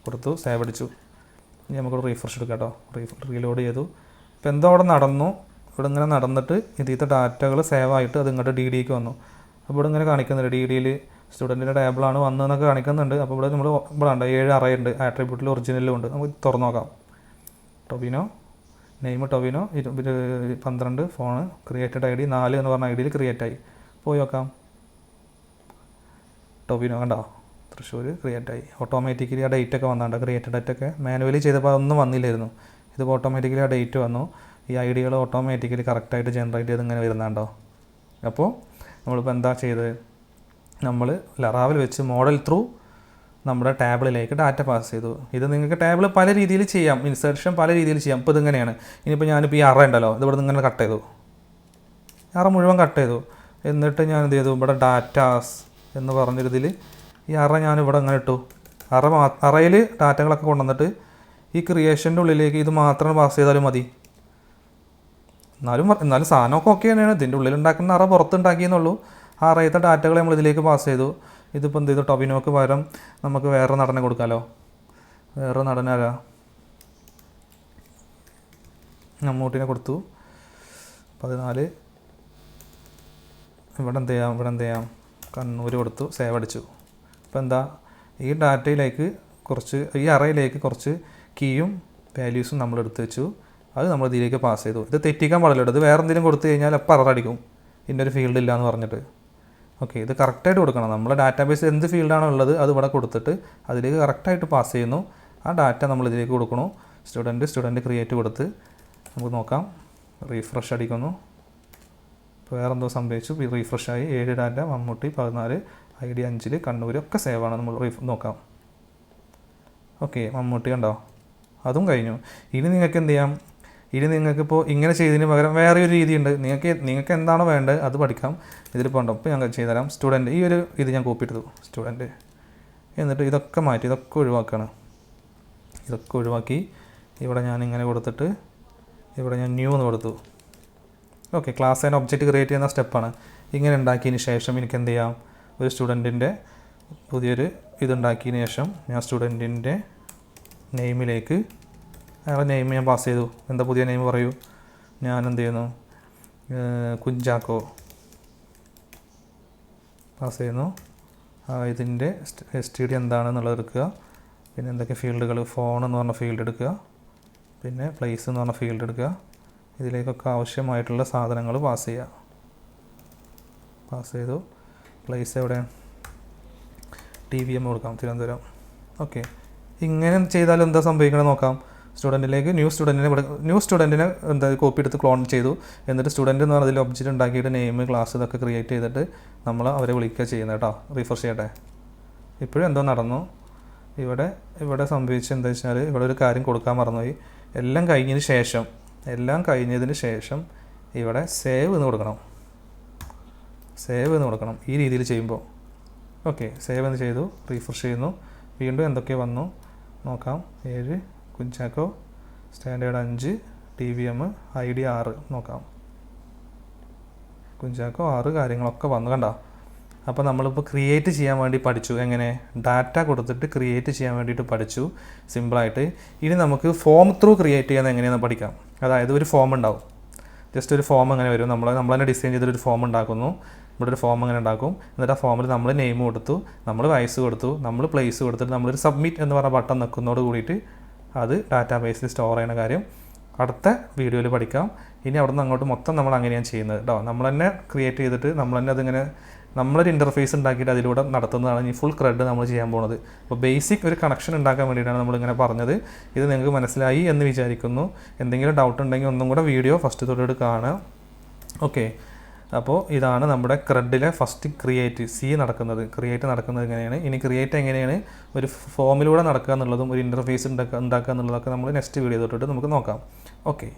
S1: കൊടുത്തു, സേവ് അടിച്ചു. ഇനി നമുക്ക് റീഫ്രഷ് എടുക്കാം കേട്ടോ. റീലോഡ് ചെയ്തു. ഇപ്പോൾ എന്തോ അവിടെ നടന്നു. ഇവിടെ ഇങ്ങനെ നടന്നിട്ട് ഇതിലത്തെ ഡാറ്റകൾ സേവ് ആയിട്ട് അത് ഇങ്ങോട്ട് DDക്ക് വന്നു. അപ്പോൾ ഇവിടെ ഇങ്ങനെ കാണിക്കുന്നുണ്ട് DDയിൽ സ്റ്റുഡൻറ്റിൻ്റെ ടേബിളാണ് വന്നതെന്നൊക്കെ കാണിക്കുന്നുണ്ട്. അപ്പോൾ ഇവിടെ നമ്മൾ ഇവിടെ ഉണ്ട് 7 അറേ ഉണ്ട്, ആട്രിബ്യൂട്ടിൽ ഒറിജിനലും ഉണ്ട്. നമുക്ക് തുറന്നു നോക്കാം. Tovino, name Tovino, 12, phone, created ID 4 എന്ന് പറഞ്ഞ IDയിൽ ക്രിയേറ്റ് ആയി. പോയി നോക്കാം. ടൊവിനോ കണ്ടോ, തൃശ്ശൂർ ക്രിയേറ്റായി. ഓട്ടോമാറ്റിക്കലി ആ ഡേറ്റൊക്കെ വന്നാണ്ട് ക്രിയേറ്റഡ് ഡേറ്റൊക്കെ മാനുവലി ചെയ്തപ്പോൾ അതൊന്നും വന്നില്ലായിരുന്നു. ഇതിപ്പോൾ ഓട്ടോമാറ്റിക്കലി ആ ഡേറ്റ് വന്നു. ഈ ഐഡികൾ ഓട്ടോമാറ്റിക്കലി കറക്റ്റായിട്ട് ജനറേറ്റ് ചെയ്ത് ഇങ്ങനെ വരുന്നുണ്ടോ. അപ്പോൾ നമ്മളിപ്പോൾ എന്താ ചെയ്തത്, നമ്മൾ ലറാവിൽ വെച്ച് മോഡൽ ത്രൂ നമ്മുടെ ടേബിളിലേക്ക് ഡാറ്റ പാസ് ചെയ്തു. ഇത് നിങ്ങൾക്ക് ടേബിൾ പല രീതിയിൽ ചെയ്യാം, ഇൻസേർഷൻ പല രീതിയിൽ ചെയ്യാം. ഇപ്പോൾ ഇതിങ്ങനെയാണ്. ഇനിയിപ്പോൾ ഞാനിപ്പോൾ ഈ അറ ഉണ്ടല്ലോ, ഇത് ഇവിടെ നിന്ന് ഇങ്ങനെ കട്ട് ചെയ്തു, അറ മുഴുവൻ കട്ട് ചെയ്തു. എന്നിട്ട് ഞാൻ എന്ത് ചെയ്തു, ഇവിടെ ഡാറ്റാസ് എന്ന് പറഞ്ഞൊരിതിൽ ഈ അറ ഞാനിവിടെ അങ്ങനെ ഇട്ടു. അറയിൽ ഡാറ്റകളൊക്കെ കൊണ്ടുവന്നിട്ട് ഈ ക്രിയേഷൻ്റെ ഉള്ളിലേക്ക് ഇത് മാത്രം പാസ് ചെയ്താലും മതി. എന്നാലും സാധനമൊക്കെ ഓക്കെ തന്നെയാണ്. ഇതിൻ്റെ ഉള്ളിൽ ഉണ്ടാക്കുന്ന അറ പുറത്തുണ്ടാക്കിയെന്നുള്ളൂ. ആ അറയത്തെ ഡാറ്റകൾ നമ്മൾ ഇതിലേക്ക് പാസ് ചെയ്തു. ഇതിപ്പോൾ എന്ത് ചെയ്തു, ടൊവിനോക്ക് പകരം നമുക്ക് വേറെ നടനെ കൊടുക്കാമല്ലോ. വേറെ നടനാരാ, മമ്മൂട്ടിനെ കൊടുത്തു. 14. ഇവിടെ എന്ത് ചെയ്യാം, കണ്ണൂർ കൊടുത്തു, സേവ് അടിച്ചു. ഇപ്പോൾ എന്താ, ഈ ഡാറ്റയിലേക്ക് ഈ അറയിലേക്ക് കുറച്ച് കീയും വാല്യൂസും നമ്മൾ എടുത്ത് വെച്ചു. അത് നമ്മൾ ഇതിലേക്ക് പാസ് ചെയ്തു. ഇത് തെറ്റിക്കാൻ പാടില്ല. ഇത് വേറെ എന്തെങ്കിലും കൊടുത്തു കഴിഞ്ഞാൽ അപ്പോൾ അറ അടിക്കും, ഇന്നൊരു ഫീൽഡ് ഇല്ല എന്ന് പറഞ്ഞിട്ട്. ഓക്കെ, ഇത് കറക്റ്റായിട്ട് കൊടുക്കണം. നമ്മുടെ ഡാറ്റാബേസ് എന്ത് ഫീൽഡാണോ ഉള്ളത് അത് ഇവിടെ കൊടുത്തിട്ട് അതിലേക്ക് കറക്റ്റായിട്ട് പാസ് ചെയ്യുന്നു. ആ ഡാറ്റ നമ്മൾ ഇതിലേക്ക് കൊടുക്കണു. സ്റ്റുഡൻറ്റ് ക്രിയേറ്റ് കൊടുത്ത് നമുക്ക് നോക്കാം. റീഫ്രഷ് അടിക്കുന്നു. ഇപ്പോൾ വേറെ എന്തോ സംഭവിച്ചു, റീഫ്രഷായി. 7 ഡാറ്റ, മമ്മൂട്ടി 14, ID 5, കണ്ണൂർ ഒക്കെ സേവാണ്. നമ്മൾ നോക്കാം. ഓക്കെ, മമ്മൂട്ടി കണ്ടോ, അതും കഴിഞ്ഞു. ഇനി നിങ്ങൾക്ക് എന്ത് ചെയ്യാം, നിങ്ങൾക്കിപ്പോൾ ഇങ്ങനെ ചെയ്തതിന് പകരം വേറെ ഒരു രീതിയുണ്ട്. നിങ്ങൾക്ക് എന്താണോ വേണ്ടത് അത് പഠിക്കാം. ഇതിലിപ്പോൾ ഉണ്ടോ, ഇപ്പോൾ ഞാൻ ചെയ്തുതരാം. സ്റ്റുഡൻറ്റ് ഈ ഒരു ഇത് ഞാൻ കോപ്പി എടുത്തു, സ്റ്റുഡൻറ്റ്. എന്നിട്ട് ഇതൊക്കെ മാറ്റി, ഇതൊക്കെ ഒഴിവാക്കുകയാണ്. ഇതൊക്കെ ഒഴിവാക്കി ഇവിടെ ഞാൻ ഇങ്ങനെ കൊടുത്തിട്ട് ഇവിടെ ഞാൻ ന്യൂ എന്ന് കൊടുത്തു. Okay, class and object create ചെയ്യുന്ന സ്റ്റെപ്പാണ്. ഇങ്ങനെ ഉണ്ടാക്കിയതിന് ശേഷം എനിക്ക് എന്ത് ചെയ്യാം, ഒരു സ്റ്റുഡൻറ്റിൻ്റെ പുതിയൊരു ഇതുണ്ടാക്കിയതിന് ശേഷം ഞാൻ സ്റ്റുഡൻറ്റിൻ്റെ നെയിമിലേക്ക് അയാളെ നെയിം ഞാൻ പാസ് ചെയ്തു. എന്താ പുതിയ നെയിം പറയൂ. ഞാൻ എന്ത് ചെയ്യുന്നു, കുഞ്ചാക്കോ പാസ് ചെയ്യുന്നു. ഇതിൻ്റെ STD എന്താണെന്നുള്ളത് എടുക്കുക. പിന്നെ എന്തൊക്കെ ഫീൽഡുകൾ, ഫോൺ എന്ന് പറഞ്ഞ ഫീൽഡ് എടുക്കുക. പിന്നെ പ്ലേസ് എന്ന് പറഞ്ഞ ഫീൽഡ് എടുക്കുക. ഇതിലേക്കൊക്കെ ആവശ്യമായിട്ടുള്ള സാധനങ്ങൾ പാസ് ചെയ്യുക. പാസ് ചെയ്തു. പ്ലേസ് എവിടെ, TVM കൊടുക്കാം, തിരുവനന്തപുരം. ഓക്കെ, ഇങ്ങനെ ചെയ്താലും എന്താ സംഭവിക്കണം നോക്കാം. സ്റ്റുഡൻറ്റിലേക്ക് ന്യൂ സ്റ്റുഡൻറ്റിനെ എന്താ കോപ്പി എടുത്ത് ക്ലോൺ ചെയ്തു. എന്നിട്ട് സ്റ്റുഡൻറ്റ് എന്ന് പറഞ്ഞതിൽ ഒബ്ജക്റ്റ് ഉണ്ടാക്കിയിട്ട് നെയിം, ക്ലാസ് ഇതൊക്കെ ക്രിയേറ്റ് ചെയ്തിട്ട് നമ്മൾ അവരെ വിളിക്കുക ചെയ്യുന്നത് കേട്ടോ. റീഫ്രഷ് ചെയ്യട്ടെ. ഇപ്പോഴും എന്തോ നടന്നു. ഇവിടെ സംഭവിച്ചത് എന്താ വെച്ചാൽ ഇവിടെ ഒരു കാര്യം കൊടുക്കാൻ മറന്നുപോയി. എല്ലാം കഴിഞ്ഞതിന് ശേഷം ഇവിടെ സേവ് എന്ന് കൊടുക്കണം. ഈ രീതിയിൽ ചെയ്യുമ്പോൾ ഓക്കെ, സേവ് എന്ന് ചെയ്തു. റീഫ്രഷ് ചെയ്യുന്നു. വീണ്ടും എന്തൊക്കെ വന്നു നോക്കാം. 7 കുഞ്ചാക്കോ, സ്റ്റാൻഡേർഡ് 5, TVM, ID 6 നോക്കാം. കുഞ്ചാക്കോ 6 കാര്യങ്ങളൊക്കെ വന്നു കണ്ടോ. അപ്പോൾ നമ്മളിപ്പോൾ ക്രിയേറ്റ് ചെയ്യാൻ വേണ്ടി പഠിച്ചു. എങ്ങനെ ഡാറ്റ കൊടുത്തിട്ട് ക്രിയേറ്റ് ചെയ്യാൻ വേണ്ടിയിട്ട് പഠിച്ചു, സിമ്പിളായിട്ട്. ഇനി നമുക്ക് ഫോം ത്രൂ ക്രിയേറ്റ് ചെയ്യാൻ എങ്ങനെയാണെന്ന് പഠിക്കാം. അതായത് ഒരു ഫോം ഉണ്ടാവും. ജസ്റ്റ് ഒരു ഫോം അങ്ങനെ വരും. നമ്മൾ തന്നെ ഡിസൈൻ ചെയ്തിട്ടൊരു ഫോം ഉണ്ടാക്കുന്നു. ഇവിടെ ഒരു ഫോം അങ്ങനെ ഉണ്ടാക്കും. എന്നിട്ട് ആ ഫോമിൽ നമ്മൾ നെയിം കൊടുത്തു, നമ്മൾ വയസ്സ് കൊടുത്തു, നമ്മൾ പ്ലേസ് കൊടുത്തിട്ട് നമ്മളൊരു സബ്മിറ്റ് എന്ന് പറഞ്ഞ ബട്ടൺ നിൽക്കുന്നതോട് കൂടിയിട്ട് അത് ഡാറ്റാബേസിൽ സ്റ്റോർ ചെയ്യുന്ന കാര്യം അടുത്ത വീഡിയോയിൽ പഠിക്കാം. ഇനി അവിടെ നിന്ന് അങ്ങോട്ട് മൊത്തം നമ്മൾ അങ്ങനെയാണ് ചെയ്യുന്നത് കേട്ടോ. നമ്മൾ തന്നെ ക്രിയേറ്റ് ചെയ്തിട്ട് നമ്മൾ തന്നെ അതിങ്ങനെ നമ്മളൊരു ഇൻ്റർഫേസ് ഉണ്ടാക്കിയിട്ട് അതിലൂടെ നടത്തുന്നതാണ് ഈ ഫുൾ ക്രെഡ് നമ്മൾ ചെയ്യാൻ പോകുന്നത്. അപ്പോൾ ബേസിക് ഒരു കണക്ഷൻ ഉണ്ടാക്കാൻ വേണ്ടിയിട്ടാണ് നമ്മളിങ്ങനെ പറഞ്ഞത്. ഇത് നിങ്ങൾക്ക് മനസ്സിലായി എന്ന് വിചാരിക്കുന്നു. എന്തെങ്കിലും ഡൗട്ട് ഉണ്ടെങ്കിൽ ഒന്നും കൂടെ വീഡിയോ ഫസ്റ്റ് തൊട്ട് കാണുക. ഓക്കെ, അപ്പോൾ ഇതാണ് നമ്മുടെ ക്രെഡിലെ ഫസ്റ്റ് നടക്കുന്നത് എങ്ങനെയാണ്. ഇനി ക്രിയേറ്റ് എങ്ങനെയാണ് ഒരു ഫോമിലൂടെ നടക്കുക എന്നുള്ളതും ഒരു ഇൻ്റർഫേസ് ഉണ്ടാക്കുക എന്നുള്ളതൊക്കെ നമ്മൾ നെക്സ്റ്റ് വീഡിയോ തൊട്ടിട്ട് നമുക്ക് നോക്കാം. ഓക്കെ.